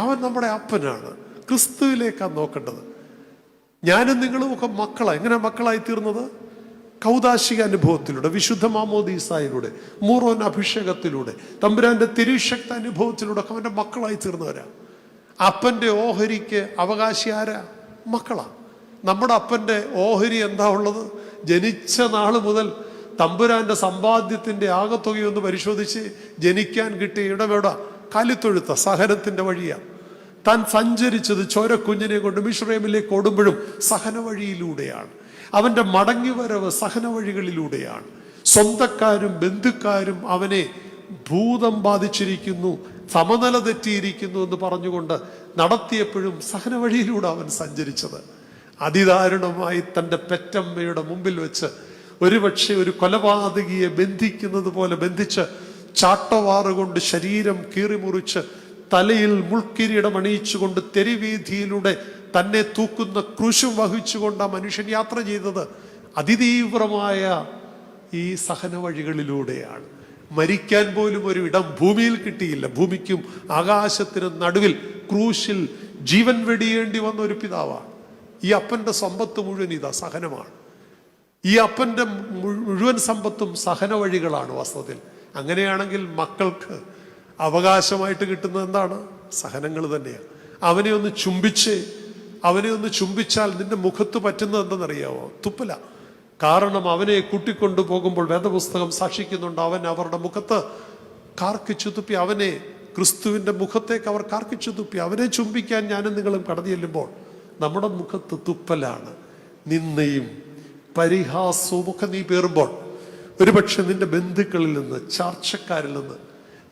അവൻ നമ്മുടെ അപ്പനാണ്. ക്രിസ്തുവിലേക്കാണ് നോക്കേണ്ടത്. ഞാനും നിങ്ങളും ഒക്കെ മക്കളാണ്. എങ്ങനെ മക്കളായി തീർന്നത്? കൗദാശിക അനുഭവത്തിലൂടെ, വിശുദ്ധ മാമോദീസായിലൂടെ, മൂറോൻ അഭിഷേകത്തിലൂടെ, തമ്പുരാന്റെ തിരുശക്ത അനുഭവത്തിലൂടെ ഒക്കെ അവൻ്റെ മക്കളായി തീർന്നവരാ. അപ്പൻ്റെ ഓഹരിക്ക് അവകാശി ആരാ? മക്കളാ. നമ്മുടെ അപ്പൻ്റെ ഓഹരി എന്താ ഉള്ളത്? ജനിച്ച നാൾ മുതൽ തമ്പുരാന്റെ സമ്പാദ്യത്തിന്റെ ആകത്തുകയൊന്ന് പരിശോധിച്ച് ജനിക്കാൻ കിട്ടിയ ഇടമെവിടെ? കാലിത്തൊഴുത്ത സഹനത്തിന്റെ വഴിയാ. താൻ സഞ്ചരിച്ചത് ചോരക്കുഞ്ഞിനെ കൊണ്ട് മിശ്രൈമിലേക്ക് ഓടുമ്പോഴും സഹന വഴിയിലൂടെയാണ്. അവന്റെ മടങ്ങിവരവ് സഹന വഴികളിലൂടെയാണ്. സ്വന്തക്കാരും ബന്ധുക്കാരും അവനെ ഭൂതം ബാധിച്ചിരിക്കുന്നു, സമനില തെറ്റിയിരിക്കുന്നു എന്ന് പറഞ്ഞുകൊണ്ട് നടത്തിയപ്പോഴും സഹന വഴിയിലൂടെ അവൻ സഞ്ചരിച്ചത്. അതിദാരുണമായി തൻ്റെ പെറ്റമ്മയുടെ മുമ്പിൽ വെച്ച് ഒരുപക്ഷെ ഒരു കൊലപാതകിയെ ബന്ധിക്കുന്നത് പോലെ ബന്ധിച്ച് ചാട്ടവാറുകൊണ്ട് ശരീരം കീറിമുറിച്ച് തലയിൽ മുൾക്കിരീടം അണിയിച്ചുകൊണ്ട് തെരുവീതിയിലൂടെ തന്നെ തൂക്കുന്ന ക്രൂശും വഹിച്ചുകൊണ്ട് ആ മനുഷ്യൻ യാത്ര ചെയ്തത് അതിതീവ്രമായ ഈ സഹന വഴികളിലൂടെയാണ്. മരിക്കാൻ പോലും ഒരു ഇടം ഭൂമിയിൽ കിട്ടിയില്ല. ഭൂമിക്കും ആകാശത്തിനും നടുവിൽ ക്രൂശിൽ ജീവൻ വെടിയേണ്ടി വന്ന ഒരു പിതാവാണ്. ഈ അപ്പൻ്റെ സമ്പത്ത് മുഴുവൻ ഇതാ സഹനമാണ്. ഈ അപ്പൻ്റെ മുഴുവൻ സമ്പത്തും സഹന വഴികളാണ് വാസ്തവത്തിൽ. അങ്ങനെയാണെങ്കിൽ മക്കൾക്ക് അവകാശമായിട്ട് കിട്ടുന്നത് എന്താണ്? സഹനങ്ങൾ തന്നെയാണ്. അവനെ ഒന്ന് ചുംബിച്ചാൽ നിന്റെ മുഖത്ത് പറ്റുന്നത് എന്തെന്നറിയാവോ? തുപ്പല. കാരണം അവനെ കൂട്ടിക്കൊണ്ടു പോകുമ്പോൾ വേദപുസ്തകം സാക്ഷിക്കുന്നുണ്ട്, അവൻ അവരുടെ മുഖത്ത് കാർക്കിച്ചു തുപ്പി. അവനെ, ക്രിസ്തുവിൻ്റെ മുഖത്തേക്ക് അവർ കാർക്കിച്ചു തുപ്പി. അവനെ ചുംബിക്കാൻ ഞാനും നിങ്ങളും കടന്നു ചെല്ലുമ്പോൾ നമ്മുടെ മുഖത്ത് തുപ്പലാണ്. നിന്നയും പരിഹാസവും ഒക്കെ നീ പേറുമ്പോൾ ഒരുപക്ഷെ നിന്റെ ബന്ധുക്കളിൽ നിന്ന്, ചാർച്ചക്കാരിൽ നിന്ന്,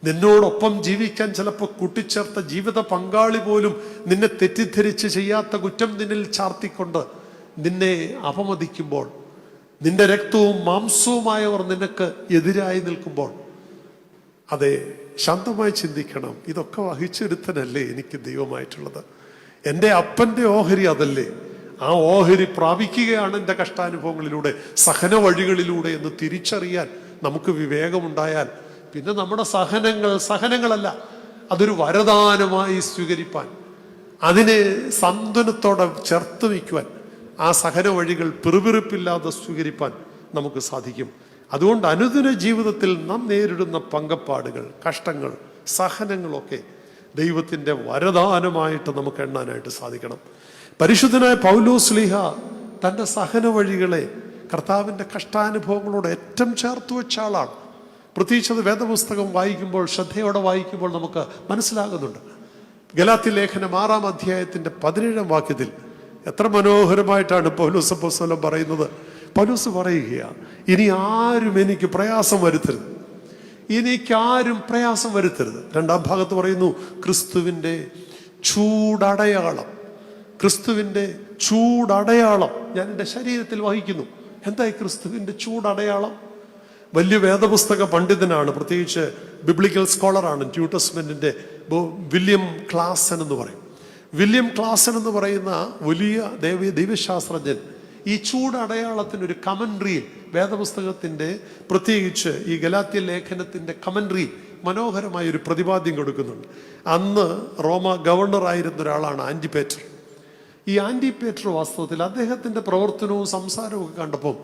നിന്നോടൊപ്പം ജീവിക്കാൻ ചിലപ്പോൾ കൂട്ടിച്ചേർത്ത ജീവിത പങ്കാളി പോലും നിന്നെ തെറ്റിദ്ധരിച്ച് ചെയ്യാത്ത കുറ്റം നിന്നിൽ ചാർത്തിക്കൊണ്ട് നിന്നെ അപമതിക്കുമ്പോൾ, നിന്റെ രക്തവും മാംസവുമായവർ നിനക്ക് എതിരായി നിൽക്കുമ്പോൾ, അതെ, ശാന്തമായി ചിന്തിക്കണം. ഇതൊക്കെ വഹിച്ചെടുത്തനല്ലേ എനിക്ക് ദൈവമായിട്ടുള്ളത്? എൻ്റെ അപ്പൻ്റെ ഓഹരി അതല്ലേ? ആ ഓഹരി പ്രാപിക്കുകയാണ് എൻ്റെ കഷ്ടാനുഭവങ്ങളിലൂടെ, സഹന വഴികളിലൂടെ എന്ന് തിരിച്ചറിയാൻ നമുക്ക് വിവേകമുണ്ടായാൽ പിന്നെ നമ്മുടെ സഹനങ്ങളല്ല, അതൊരു വരദാനമായി സ്വീകരിപ്പാൻ, അതിനെ സാന്ത്വനത്തോടെ ചേർത്ത് വയ്ക്കുവാൻ, ആ സഹന വഴികൾ പിറുപിറുപ്പില്ലാതെ സ്വീകരിപ്പാൻ നമുക്ക് സാധിക്കും. അതുകൊണ്ട് അനുദിന ജീവിതത്തിൽ നാം നേരിടുന്ന പങ്കപ്പാടുകൾ, കഷ്ടങ്ങൾ, സഹനങ്ങളൊക്കെ ദൈവത്തിൻ്റെ വരദാനമായിട്ട് നമുക്ക് എണ്ണാനായിട്ട് സാധിക്കണം. പരിശുദ്ധനായ പൗലോസ്ലീഹ തൻ്റെ സഹന വഴികളെ കർത്താവിൻ്റെ കഷ്ടാനുഭവങ്ങളോട് ഏറ്റവും ചേർത്ത് വെച്ച ആളാണ്. പ്രത്യേകിച്ചത് വേദപുസ്തകം വായിക്കുമ്പോൾ, ശ്രദ്ധയോടെ വായിക്കുമ്പോൾ നമുക്ക് മനസ്സിലാകുന്നുണ്ട്. ഗലാത്യ ലേഖനം 6-ാം അധ്യായത്തിൻ്റെ 17-ാം വാക്യത്തിൽ എത്ര മനോഹരമായിട്ടാണ് പൗലോസ് അപ്പോസ്തലൻ പറയുന്നത്. പൗലോസ് പറയുകയാണ്, ഇനി ആരും എനിക്ക് പ്രയാസം വരുത്തരുത്, എനിക്കാരും പ്രയാസം വരുത്തരുത്. 2-ാം ഭാഗത്ത് പറയുന്നു, ക്രിസ്തുവിൻ്റെ ചൂടടയാളം, ക്രിസ്തുവിൻ്റെ ചൂടടയാളം ഞാൻ എൻ്റെ ശരീരത്തിൽ വഹിക്കുന്നു. എന്തായി ക്രിസ്തുവിൻ്റെ ചൂടടയാളം? വലിയ വേദപുസ്തക പണ്ഡിതനാണ്, പ്രത്യേകിച്ച് ബിബ്ലിക്കൽ സ്കോളറാണ്, ന്യൂ ടെസ്റ്റ്മെന്റിന്റെ വില്യം ക്ലാസൻ എന്ന് പറയും. വില്യം ക്ലാസൻ എന്ന് പറയുന്ന വലിയ ദൈവശാസ്ത്രജ്ഞൻ ഈ ചൂടടയാളത്തിനൊരു കമൻട്രിയിൽ, വേദപുസ്തകത്തിൻ്റെ പ്രത്യേകിച്ച് ഈ ഗലാത്യ ലേഖനത്തിൻ്റെ കമൻട്രി മനോഹരമായ ഒരു പ്രതിപാദ്യം കൊടുക്കുന്നുണ്ട്. അന്ന് റോമ ഗവർണറായിരുന്ന ഒരാളാണ് ആൻറ്റിപേറ്റർ. ഈ ആൻറ്റിപേറ്റർ വാസ്തവത്തിൽ അദ്ദേഹത്തിൻ്റെ പ്രവർത്തനവും സംസാരവും ഒക്കെ കണ്ടപ്പോൾ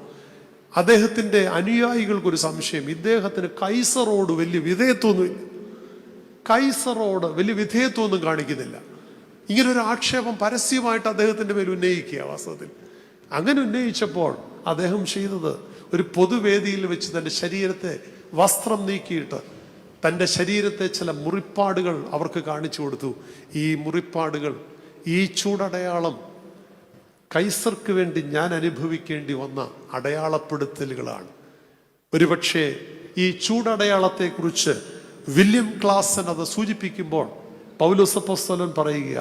അദ്ദേഹത്തിൻ്റെ അനുയായികൾക്കൊരു സംശയം, ഇദ്ദേഹത്തിന് കൈസറോട് വലിയ വിധേയത്വമൊന്നുമില്ല, കൈസറോട് വലിയ വിധേയത്വമൊന്നും കാണിക്കുന്നില്ല. ഇങ്ങനൊരു ആക്ഷേപം പരസ്യമായിട്ട് അദ്ദേഹത്തിൻ്റെ മേൽ ഉന്നയിക്കുക. വാസ്തവത്തിൽ അങ്ങനെ ഉന്നയിച്ചപ്പോൾ അദ്ദേഹം ചെയ്തത്, ഒരു പൊതുവേദിയിൽ വെച്ച് തൻ്റെ ശരീരത്തെ വസ്ത്രം നീക്കിയിട്ട് തൻ്റെ ശരീരത്തെ ചില മുറിപ്പാടുകൾ അവർക്ക് കാണിച്ചു കൊടുത്തു. ഈ മുറിപ്പാടുകൾ, ഈ ചൂടടയാളം കൈസർക്ക് വേണ്ടി ഞാൻ അനുഭവിക്കേണ്ടി വന്ന അടയാളപ്പെടുത്തലുകളാണ്. ഒരുപക്ഷെ ഈ ചൂടടയാളത്തെക്കുറിച്ച് വില്യം ക്ലാസൻ അത് സൂചിപ്പിക്കുമ്പോൾ പൗലോസ് അപ്പോസ്തലൻ പറയുക,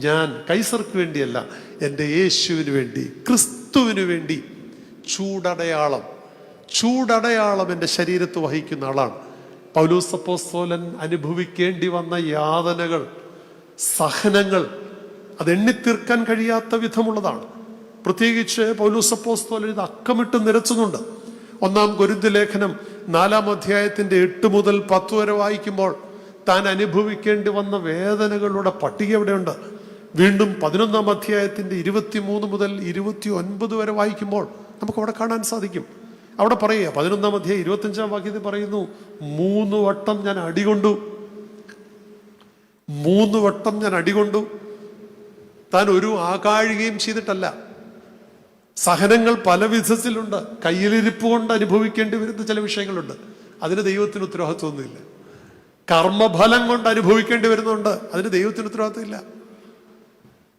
ഞാൻ കൈസർക്ക് വേണ്ടിയല്ല, എൻ്റെ യേശുവിന് വേണ്ടി, ക്രിസ്തുവിന് വേണ്ടി ചൂടടയാളം എൻ്റെ ശരീരത്ത് വഹിക്കുന്ന ആളാണ്. പൗലോസ് അപ്പോസ്തലൻ അനുഭവിക്കേണ്ടി വന്ന യാതനകൾ, സഹനങ്ങൾ അതെണ്ണിത്തീർക്കാൻ കഴിയാത്ത വിധമുള്ളതാണ്. പ്രത്യേകിച്ച് പൗലോസ് അപ്പോസ്തലൻ ഇത് അക്കമിട്ട് നിരത്തുന്നുണ്ട്. 1-ാം കൊരിന്ത്യർ ലേഖനം 4-ാം അധ്യായത്തിൻ്റെ 8 മുതൽ 10 വരെ വായിക്കുമ്പോൾ താൻ അനുഭവിക്കേണ്ടി വന്ന വേദനകളുടെ പട്ടിക എവിടെയുണ്ട്. വീണ്ടും 11-ാം അധ്യായത്തിൻ്റെ 23 മുതൽ 29 വരെ വായിക്കുമ്പോൾ നമുക്ക് അവിടെ കാണാൻ സാധിക്കും. അവിടെ പറയുക, 11-ാം അധ്യായം 25-ാം വാക്യത്തിൽ പറയുന്നു, 3 വട്ടം ഞാൻ അടികൊണ്ടു. താൻ ഒരു ആകാഴികയും ചെയ്തിട്ടല്ല. സഹനങ്ങൾ പല വിധത്തിലുണ്ട്. കയ്യിലിരിപ്പ് കൊണ്ട് അനുഭവിക്കേണ്ടി വരുന്ന ചില വിഷയങ്ങളുണ്ട്, അതിന് ദൈവത്തിന് ഉത്തരവാദിത്വമൊന്നുമില്ല. കർമ്മഫലം കൊണ്ട് അനുഭവിക്കേണ്ടി വരുന്നുണ്ട്, അതിന് ദൈവത്തിന് ഉത്തരവാദിത്വമില്ല.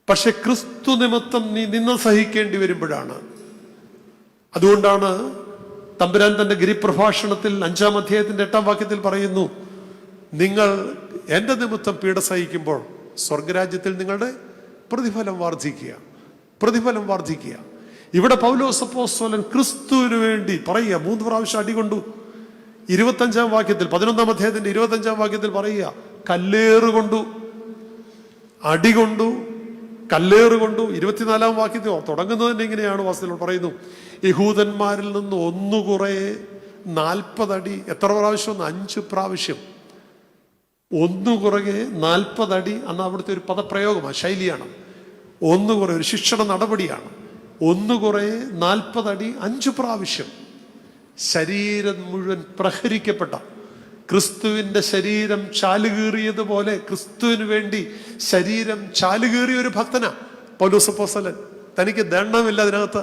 പക്ഷെ ക്രിസ്തു നിമിത്തം നീ നിന്ന സഹിക്കേണ്ടി വരുമ്പോഴാണ്. അതുകൊണ്ടാണ് തമ്പുരാൻ തന്റെ ഗിരിപ്രഭാഷണത്തിൽ 5-ാം അധ്യായത്തിന്റെ 8-ാം വാക്യത്തിൽ പറയുന്നു, നിങ്ങൾ എൻ്റെ നിമിത്തം പീഡ സഹിക്കുമ്പോൾ സ്വർഗരാജ്യത്തിൽ നിങ്ങളുടെ പ്രതിഫലം വർദ്ധിക്കുക. ഇവിടെ പൗലോസ് അപ്പോസ്തലൻ ക്രിസ്തുവിന് വേണ്ടി പറയുക, 3 പ്രാവശ്യം അടികൊണ്ടു. 25-ാം വാക്യത്തിൽ, 11-ാം അധ്യായത്തിന്റെ 25-ാം വാക്യത്തിൽ പറയുക, അടികൊണ്ടു. 24-ാം വാക്യത്തിൽ തുടങ്ങുന്നത് തന്നെ ഇങ്ങനെയാണ്. വാസ്തവത്തിൽ പറയുന്നു, യഹൂദന്മാരിൽ നിന്ന് ഒന്നുകുറെ 40 അടി. എത്ര പ്രാവശ്യം? 5 പ്രാവശ്യം. ഒന്നുകുറകെ 40 അടി അന്ന് അവിടുത്തെ ഒരു പദപ്രയോഗമാണ്, ശൈലിയാണ്. ഒന്നുകുറെ ഒരു ശിക്ഷണ നടപടിയാണ്. ഒന്നുകുറെ 40 അടി 5 പ്രാവശ്യം ശരീരം മുഴുവൻ പ്രഹരിക്കപ്പെട്ട ക്രിസ്തുവിന്റെ ശരീരം ചാലുകീറിയതുപോലെ ക്രിസ്തുവിന് വേണ്ടി ശരീരം ചാലുകീറിയ ഒരു ഭക്തനാ പൗലോസ് അപ്പോസ്തലൻ. തനിക്ക് ദണ്ഡമില്ല അതിനകത്ത്.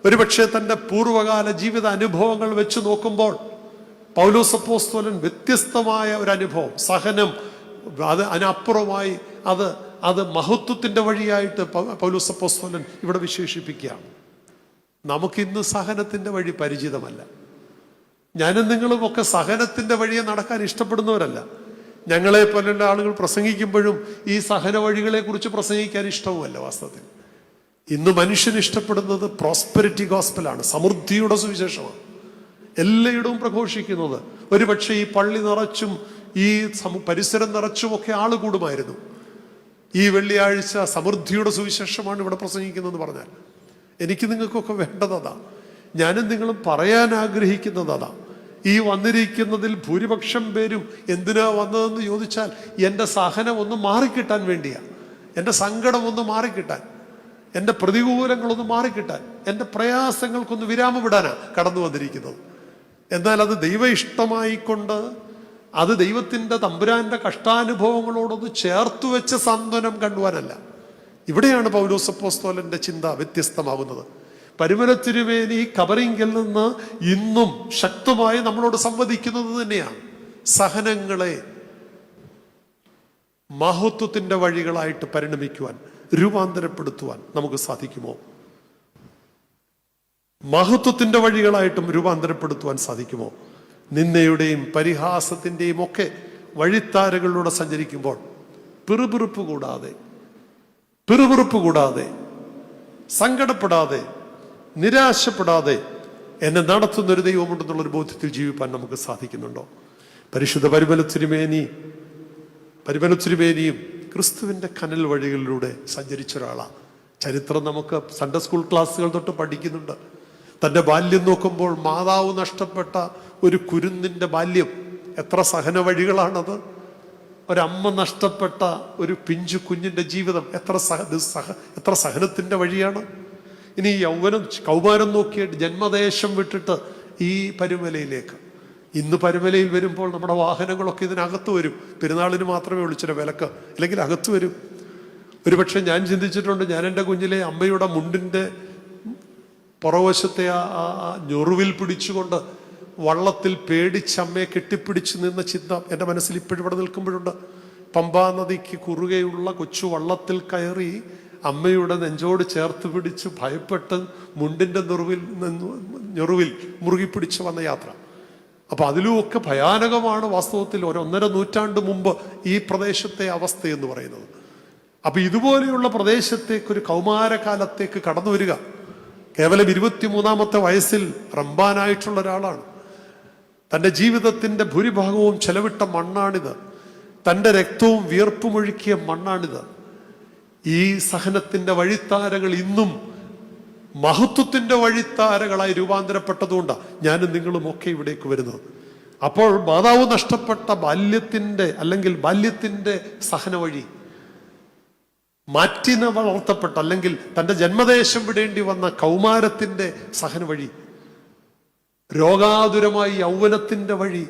ഒരുപക്ഷെ തൻ്റെ പൂർവ്വകാല ജീവിത അനുഭവങ്ങൾ വെച്ച് നോക്കുമ്പോൾ പൗലോസ് അപ്പോസ്തലൻ വ്യത്യസ്തമായ ഒരു അനുഭവം, സഹനം, അതിനപ്പുറമായി അത് മഹത്വത്തിന്റെ വഴിയായിട്ട് പൗലോസ് അപ്പോസ്തലൻ ഇവിടെ വിശേഷിപ്പിക്കുകയാണ്. നമുക്കിന്ന് സഹനത്തിന്റെ വഴി പരിചിതമല്ല. ഞാനും നിങ്ങളും ഒക്കെ സഹനത്തിന്റെ വഴിയെ നടക്കാൻ ഇഷ്ടപ്പെടുന്നവരല്ല. ഞങ്ങളെ പോലുള്ള ആളുകൾ പ്രസംഗിക്കുമ്പോഴും ഈ സഹന വഴികളെ കുറിച്ച് പ്രസംഗിക്കാൻ ഇഷ്ടവുമല്ല. വാസ്തവത്തിൽ ഇന്ന് മനുഷ്യൻ ഇഷ്ടപ്പെടുന്നത് പ്രോസ്പെരിറ്റി ഗോസ്പലാണ്, സമൃദ്ധിയുടെ സുവിശേഷമാണ് എല്ലായിടവും പ്രഘോഷിക്കുന്നത്. ഒരുപക്ഷെ ഈ പള്ളി നിറച്ചും ഈ പരിസരം നിറച്ചുമൊക്കെ ആള് കൂടുമായിരുന്നു. ഈ വെള്ളിയാഴ്ച സമൃദ്ധിയുടെ സുവിശേഷമാണ് ഇവിടെ പ്രസംഗിക്കുന്നതെന്ന് പറഞ്ഞാൽ എനിക്ക് നിങ്ങൾക്കൊക്കെ വേണ്ടതാ. ഞാനും നിങ്ങളും പറയാൻ ആഗ്രഹിക്കുന്നതാ. ഈ വന്നിരിക്കുന്നതിൽ ഭൂരിപക്ഷം പേരും എന്തിനാ വന്നതെന്ന് ചോദിച്ചാൽ എൻ്റെ സഹനം ഒന്ന് മാറിക്കിട്ടാൻ വേണ്ടിയാ, എൻ്റെ സങ്കടം ഒന്ന് മാറിക്കിട്ടാൻ, എൻ്റെ പ്രതികൂലങ്ങളൊന്ന് മാറിക്കിട്ടാൻ, എൻ്റെ പ്രയാസങ്ങൾക്കൊന്ന് വിരാമമിടാനാ കടന്നു വന്നിരിക്കുന്നത്. എന്നാൽ അത് ദൈവ ഇഷ്ടമായിക്കൊണ്ട് അത് ദൈവത്തിൻ്റെ തമ്പുരാന്റെ കഷ്ടാനുഭവങ്ങളോടൊന്ന് ചേർത്തു വെച്ച സാന്ത്വനം കണ്ടുവാനല്ല. ഇവിടെയാണ് പൗലോസ് അപ്പോസ്തലന്റെ ചിന്ത വ്യത്യസ്തമാവുന്നത്. പരിമലത്തിരുമേനി കബറിങ്കിൽ നിന്ന് ഇന്നും ശക്തമായി നമ്മളോട് സംവദിക്കുന്നത് തന്നെയാണ്. സഹനങ്ങളെ മഹത്വത്തിന്റെ വഴികളായിട്ട് പരിണമിക്കുവാൻ, രൂപാന്തരപ്പെടുത്തുവാൻ നമുക്ക് സാധിക്കുമോ? മഹത്വത്തിന്റെ വഴികളായിട്ടും രൂപാന്തരപ്പെടുത്തുവാൻ സാധിക്കുമോ? നിന്ദയുടെയും പരിഹാസത്തിന്റെയും ഒക്കെ വഴിത്താരകളിലൂടെ സഞ്ചരിക്കുമ്പോൾ പിറുപിറുപ്പ് കൂടാതെ സങ്കടപ്പെടാതെ നിരാശപ്പെടാതെ എന്നെ നടത്തുന്നൊരു ദൈവമുണ്ടെന്നുള്ളൊരു ബോധ്യത്തിൽ ജീവിപ്പാൻ നമുക്ക് സാധിക്കുന്നുണ്ടോ? പരിശുദ്ധ പരിമലത്തിരുമേനിയും ക്രിസ്തുവിന്റെ കനൽ വഴികളിലൂടെ സഞ്ചരിച്ച ഒരാളാണ്. ചരിത്രം നമുക്ക് സൺഡേ സ്കൂൾ ക്ലാസ്സുകൾ തൊട്ട് പഠിക്കുന്നുണ്ട്. തൻ്റെ ബാല്യം നോക്കുമ്പോൾ മാതാവ് നഷ്ടപ്പെട്ട ഒരു കുരുന്നിൻ്റെ ബാല്യം, എത്ര സഹന വഴികളാണത്. ഒരമ്മ നഷ്ടപ്പെട്ട ഒരു പിഞ്ചു കുഞ്ഞിൻ്റെ ജീവിതം എത്ര സഹനത്തിൻ്റെ വഴിയാണ്. ഇനി കൗമാരം നോക്കിയിട്ട് ജന്മദേശം വിട്ടിട്ട് ഈ പരുമലയിലേക്ക്, ഇന്ന് പരുമലയിൽ വരുമ്പോൾ നമ്മുടെ വാഹനങ്ങളൊക്കെ ഇതിനകത്ത് വരും. പെരുന്നാളിന് മാത്രമേ ഉള്ളൂ ചില വിലക്ക്, അല്ലെങ്കിൽ അകത്ത് വരും. ഒരുപക്ഷെ ഞാൻ ചിന്തിച്ചിട്ടുണ്ട്, ഞാൻ എൻ്റെ കുഞ്ഞിലെ അമ്മയുടെ മുണ്ടിൻ്റെ പുറവശത്തെ ആ ഞൊറുവിൽ പിടിച്ചുകൊണ്ട് വള്ളത്തിൽ പേടിച്ചമ്മയെ കെട്ടിപ്പിടിച്ച് നിന്ന ചിന്ത എൻ്റെ മനസ്സിൽ ഇപ്പോഴും ഇവിടെ നിൽക്കുമ്പോഴുണ്ട്. പമ്പാ നദിക്ക് കുറുകെയുള്ള കൊച്ചു വള്ളത്തിൽ കയറി അമ്മയുടെ നെഞ്ചോട് ചേർത്ത് പിടിച്ച് ഭയപ്പെട്ട് മുണ്ടിൻ്റെ ഞൊറുവിൽ മുറുകി പിടിച്ച് വന്ന യാത്ര. അപ്പൊ അതിലുമൊക്കെ ഭയാനകമാണ് വാസ്തവത്തിൽ 1.5 നൂറ്റാണ്ട് മുമ്പ് ഈ പ്രദേശത്തെ അവസ്ഥ എന്ന് പറയുന്നത്. അപ്പൊ ഇതുപോലെയുള്ള പ്രദേശത്തേക്ക് ഒരു കൗമാരകാലത്തേക്ക് കടന്നു വരിക, കേവലം 23-ാമത്തെ വയസ്സിൽ റംബാനായിട്ടുള്ള ഒരാളാണ്. തൻ്റെ ജീവിതത്തിൻ്റെ ഭൂരിഭാഗവും ചെലവിട്ട മണ്ണാണിത്. തൻ്റെ രക്തവും വിയർപ്പുമൊഴുക്കിയ മണ്ണാണിത്. ഈ സഹനത്തിൻ്റെ വഴിത്താരകൾ ഇന്നും മഹത്വത്തിൻ്റെ വഴിത്താരകളായി രൂപാന്തരപ്പെട്ടതുകൊണ്ടാണ് ഞാനും നിങ്ങളും ഒക്കെ ഇവിടേക്ക് വരുന്നത്. അപ്പോൾ മാതാവ് നഷ്ടപ്പെട്ട ബാല്യത്തിൻ്റെ സഹന വഴി, മാറ്റിന വളർത്തപ്പെട്ട അല്ലെങ്കിൽ തൻ്റെ ജന്മദേശം വിടേണ്ടി വന്ന കൗമാരത്തിൻ്റെ സഹന വഴി, രോഗാതുരമായി യൗവനത്തിൻ്റെ വഴി,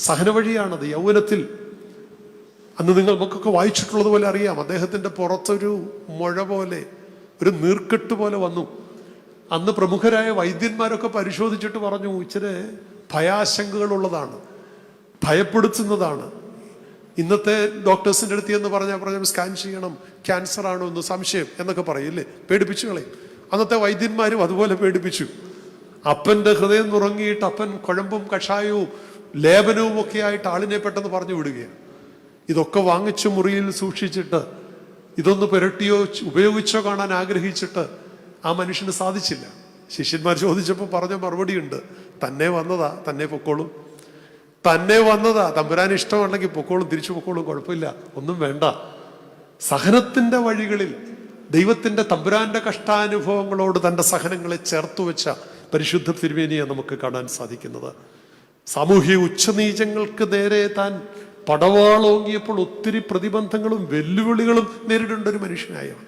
സഹന വഴിയാണത്. യൗവനത്തിൽ അന്ന് നിങ്ങൾക്കൊക്കെ വായിച്ചിട്ടുള്ളത് പോലെ അറിയാം, അദ്ദേഹത്തിൻ്റെ പുറത്തൊരു മുഴ പോലെ, ഒരു നീർക്കെട്ട് പോലെ വന്നു. അന്ന് പ്രമുഖരായ വൈദ്യന്മാരൊക്കെ പരിശോധിച്ചിട്ട് പറഞ്ഞു, ഇച്ചിരി ഭയാശങ്കകളുള്ളതാണ്, ഭയപ്പെടുത്തുന്നതാണ്. ഇന്നത്തെ ഡോക്ടേഴ്സിൻ്റെ അടുത്ത് എന്ന് പറഞ്ഞാൽ സ്കാൻ ചെയ്യണം, ക്യാൻസർ ആണോ എന്ന് സംശയം എന്നൊക്കെ പറയില്ലേ, പേടിപ്പിച്ചു കളയും. അന്നത്തെ വൈദ്യന്മാരും അതുപോലെ പേടിപ്പിച്ചു. അപ്പൻ്റെ ഹൃദയം നുറങ്ങിയിട്ട് അപ്പൻ കുഴമ്പും കഷായവും ലേപനവും ഒക്കെ ആയിട്ട് ആളിനെ പെട്ടെന്ന് പറഞ്ഞു വിടുകയാണ്. ഇതൊക്കെ വാങ്ങിച്ചു മുറിയിൽ സൂക്ഷിച്ചിട്ട് ഇതൊന്ന് പുരട്ടിയോ ഉപയോഗിച്ചോ കാണാൻ ആഗ്രഹിച്ചിട്ട് ആ മനുഷ്യന് സാധിച്ചില്ല. ശിഷ്യന്മാർ ചോദിച്ചപ്പോൾ പറഞ്ഞ മറുപടിയുണ്ട്, തന്നെ വന്നതാ, തന്നെ പൊക്കോളും, തന്നെ വന്നതാ, തമ്പുരാൻ ഇഷ്ടമുണ്ടെങ്കിൽ പൊക്കോളും, തിരിച്ചു പൊക്കോളും, കുഴപ്പമില്ല, ഒന്നും വേണ്ട. സഹനത്തിന്റെ വഴികളിൽ ദൈവത്തിന്റെ തമ്പുരാന്റെ കഷ്ടാനുഭവങ്ങളോട് തൻ്റെ സഹനങ്ങളെ ചേർത്തു വെച്ച പരിശുദ്ധ തിരുമേനിയെ നമുക്ക് കാണാൻ സാധിക്കുന്നത്. സാമൂഹിക ഉച്ചനീചങ്ങൾക്ക് നേരെ താൻ പടവാളോങ്ങിയപ്പോൾ ഒത്തിരി പ്രതിബന്ധങ്ങളും വെല്ലുവിളികളും നേരിടേണ്ട ഒരു മനുഷ്യനായാണ്.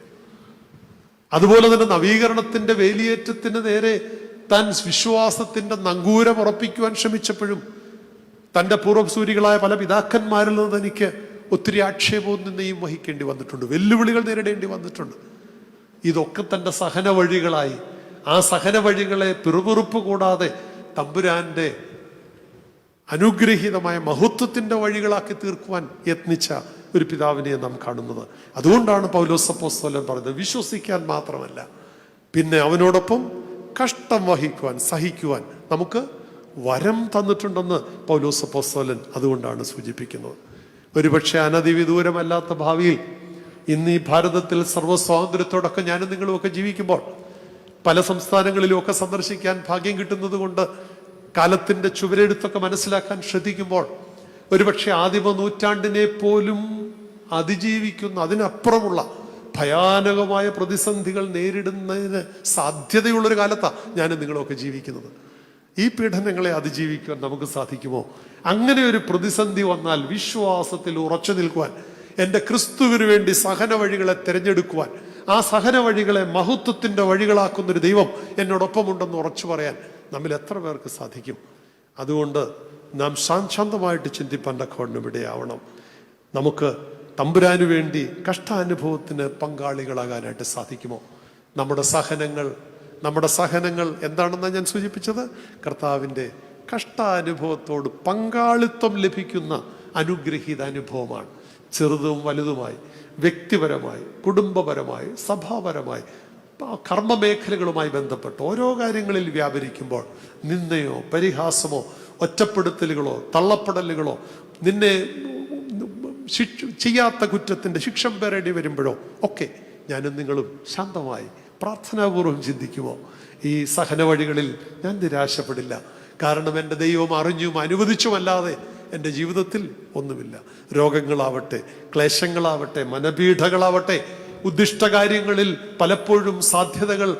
അതുപോലെ തന്നെ നവീകരണത്തിന്റെ വേലിയേറ്റത്തിന് നേരെ താൻ വിശ്വാസത്തിന്റെ നങ്കൂരം ഉറപ്പിക്കുവാൻ ശ്രമിച്ചപ്പോഴും തൻ്റെ പൂർവ്വസൂരികളായ പല പിതാക്കന്മാരിൽ നിന്ന് എനിക്ക് ഒത്തിരി ആക്ഷേപവും നിന്നെയും വഹിക്കേണ്ടി വന്നിട്ടുണ്ട്, വെല്ലുവിളികൾ നേരിടേണ്ടി വന്നിട്ടുണ്ട്. ഇതൊക്കെ തൻ്റെ സഹന വഴികളായി, ആ സഹന വഴികളെ പിറുപിറുപ്പ് കൂടാതെ തമ്പുരാന്റെ അനുഗ്രഹീതമായ മഹത്വത്തിന്റെ വഴികളാക്കി തീർക്കുവാൻ യത്നിച്ച ഒരു പിതാവിനെ നാം കാണുന്നത്. അതുകൊണ്ടാണ് പൗലോസ് അപ്പോസ്തലൻ പറയുന്നത്, വിശ്വസിക്കാൻ മാത്രമല്ല, പിന്നെ അവനോടൊപ്പം കഷ്ടം വഹിക്കുവാൻ, സഹിക്കുവാൻ നമുക്ക് വരം തന്നിട്ടുണ്ടെന്ന് പൗലോസ് അപ്പോസ്തലൻ അതുകൊണ്ടാണ് സൂചിപ്പിക്കുന്നത്. ഒരുപക്ഷെ അനധിവിദൂരമല്ലാത്ത ഭാവിയിൽ ഇന്ന് ഈ ഭാരതത്തിൽ സർവ്വസ്വാതന്ത്ര്യത്തോടൊക്കെ ഞാനും നിങ്ങളുമൊക്കെ ജീവിക്കുമ്പോൾ, പല സംസ്ഥാനങ്ങളിലും ഒക്കെ സന്ദർശിക്കാൻ ഭാഗ്യം കിട്ടുന്നത് കൊണ്ട് കാലത്തിന്റെ ചുവരെഴുത്തൊക്കെ മനസ്സിലാക്കാൻ ശ്രദ്ധിക്കുമ്പോൾ, ഒരുപക്ഷെ ആദിമ നൂറ്റാണ്ടിനെ പോലും അതിജീവിക്കുന്ന, അതിനപ്പുറമുള്ള ഭയാനകമായ പ്രതിസന്ധികൾ നേരിടുന്നതിന് സാധ്യതയുള്ളൊരു കാലത്താണ് ഞാനും നിങ്ങളൊക്കെ ജീവിക്കുന്നത്. ഈ പീഡനങ്ങളെ അതിജീവിക്കുവാൻ നമുക്ക് സാധിക്കുമോ? അങ്ങനെ ഒരു പ്രതിസന്ധി വന്നാൽ വിശ്വാസത്തിൽ ഉറച്ചു നിൽക്കുവാൻ, എൻ്റെ ക്രിസ്തുവിന് വേണ്ടി സഹന വഴികളെ തിരഞ്ഞെടുക്കുവാൻ, ആ സഹന വഴികളെ മഹത്വത്തിന്റെ വഴികളാക്കുന്നൊരു ദൈവം എന്നോടൊപ്പമുണ്ടെന്ന് ഉറച്ചു പറയാൻ നമ്മിൽ എത്ര പേർക്ക് സാധിക്കും? അതുകൊണ്ട് നാം ശാന്തമായിട്ട് ചിന്തിപ്പാൻ തക്കവണ്ണം ഇവിടെയാവണം. നമുക്ക് തമ്പുരാനു വേണ്ടി കഷ്ടാനുഭവത്തിന് പങ്കാളികളാകാനായിട്ട് സാധിക്കുമോ? നമ്മുടെ സഹനങ്ങൾ എന്താണെന്നാണ് ഞാൻ സൂചിപ്പിച്ചത്? കർത്താവിൻ്റെ കഷ്ടാനുഭവത്തോട് പങ്കാളിത്തം ലഭിക്കുന്ന അനുഗ്രഹീത അനുഭവമാണ്. ചെറുതും വലുതുമായി, വ്യക്തിപരമായി, കുടുംബപരമായി, സഭാപരമായി, കർമ്മമേഖലകളുമായി ബന്ധപ്പെട്ട് ഓരോ കാര്യങ്ങളിൽ വ്യാപരിക്കുമ്പോൾ നിന്ദയോ പരിഹാസമോ ഒറ്റപ്പെടുത്തലുകളോ തള്ളപ്പെടലുകളോ, നിന്നെ ചെയ്യാത്ത കുറ്റത്തിന്റെ ശിക്ഷ പേരേണ്ടി വരുമ്പോഴോ ഒക്കെ ഞാനും നിങ്ങളും ശാന്തമായി പ്രാർത്ഥനാപൂർവം ചിന്തിക്കുമോ? ഈ സഹന വഴികളിൽ ഞാൻ നിരാശപ്പെടില്ല. കാരണം എൻ്റെ ദൈവം അറിഞ്ഞും അനുവദിച്ചുമല്ലാതെ എൻ്റെ ജീവിതത്തിൽ ഒന്നുമില്ല. രോഗങ്ങളാവട്ടെ, ക്ലേശങ്ങളാവട്ടെ, മനപീഠകളാവട്ടെ, ഉദ്ദിഷ്ടകാര്യങ്ങളിൽ പലപ്പോഴും സാധ്യതകൾ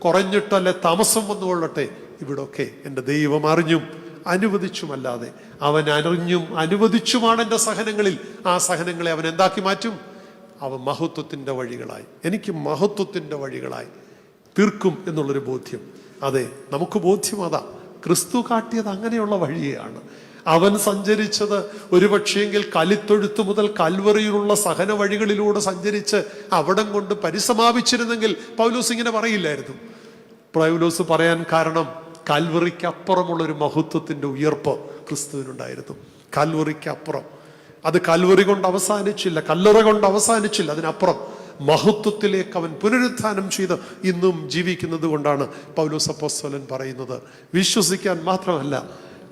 കുറഞ്ഞിട്ടല്ലെ താമസം വന്നുകൊള്ളട്ടെ, ഇവിടൊക്കെ എൻ്റെ ദൈവം അറിഞ്ഞും അനുവദിച്ചുമല്ലാതെ, അവൻ അറിഞ്ഞും അനുവദിച്ചുമാണ് എൻ്റെ സഹനങ്ങളിൽ. ആ സഹനങ്ങളെ അവൻ എന്താക്കി മാറ്റും? അവൻ മഹത്വത്തിൻ്റെ വഴികളായി, എനിക്ക് മഹത്വത്തിൻ്റെ വഴികളായി തീർക്കും എന്നുള്ളൊരു ബോധ്യം. അതെ, നമുക്ക് ബോധ്യം അതാ. ക്രിസ്തു കാട്ടിയത് അങ്ങനെയുള്ള വഴിയാണ്. അവൻ സഞ്ചരിച്ചത് ഒരുപക്ഷെങ്കിൽ കലിത്തൊഴുത്ത് മുതൽ കൽവറിയിലുള്ള സഹന വഴികളിലൂടെ സഞ്ചരിച്ച് അവിടം കൊണ്ട് പരിസമാപിച്ചിരുന്നെങ്കിൽ പൗലോസ് ഇങ്ങനെ പറയില്ലായിരുന്നു. പൗലോസ് പറയാൻ കാരണം കൽവറിക്കപ്പുറമുള്ളൊരു മഹത്വത്തിന്റെ ഉയർപ്പ് ക്രിസ്തുവിനുണ്ടായിരുന്നു. കൽവറിക്കപ്പുറം. അത് കൽവറി കൊണ്ട് അവസാനിച്ചില്ല, കല്ലറ കൊണ്ട് അവസാനിച്ചില്ല. അതിനപ്പുറം മഹത്വത്തിലേക്ക് അവൻ പുനരുത്ഥാനം ചെയ്ത് ഇന്നും ജീവിക്കുന്നത് കൊണ്ടാണ് പൗലോസ് അപ്പോസ്തലൻ പറയുന്നത്, വിശ്വസിക്കാൻ മാത്രമല്ല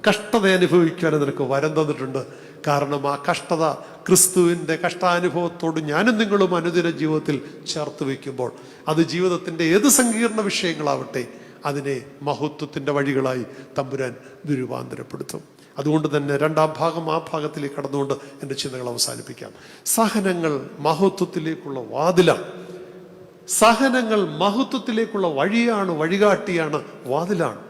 കഷ്ടത അനുഭവിക്കാൻ നിനക്ക് വരം തന്നിട്ടുണ്ട്. കാരണം ആ കഷ്ടത ക്രിസ്തുവിൻ്റെ കഷ്ടാനുഭവത്തോട് ഞാനും നിങ്ങളും അനുദിന ജീവിതത്തിൽ ചേർത്ത് വയ്ക്കുമ്പോൾ അത് ജീവിതത്തിൻ്റെ ഏത് സങ്കീർണ വിഷയങ്ങളാവട്ടെ അതിനെ മഹത്വത്തിൻ്റെ വഴികളായി തമ്പുരാൻ രൂപാന്തരപ്പെടുത്തും. അതുകൊണ്ട് തന്നെ രണ്ടാം ഭാഗം, ആ ഭാഗത്തിലേക്ക് കടന്നുകൊണ്ട് എൻ്റെ ചിന്തകൾ അവസാനിപ്പിക്കാം. സഹനങ്ങൾ മഹത്വത്തിലേക്കുള്ള വാതിലാണ്. സഹനങ്ങൾ മഹത്വത്തിലേക്കുള്ള വഴിയാണ്, വഴികാട്ടിയാണ്, വാതിലാണ്.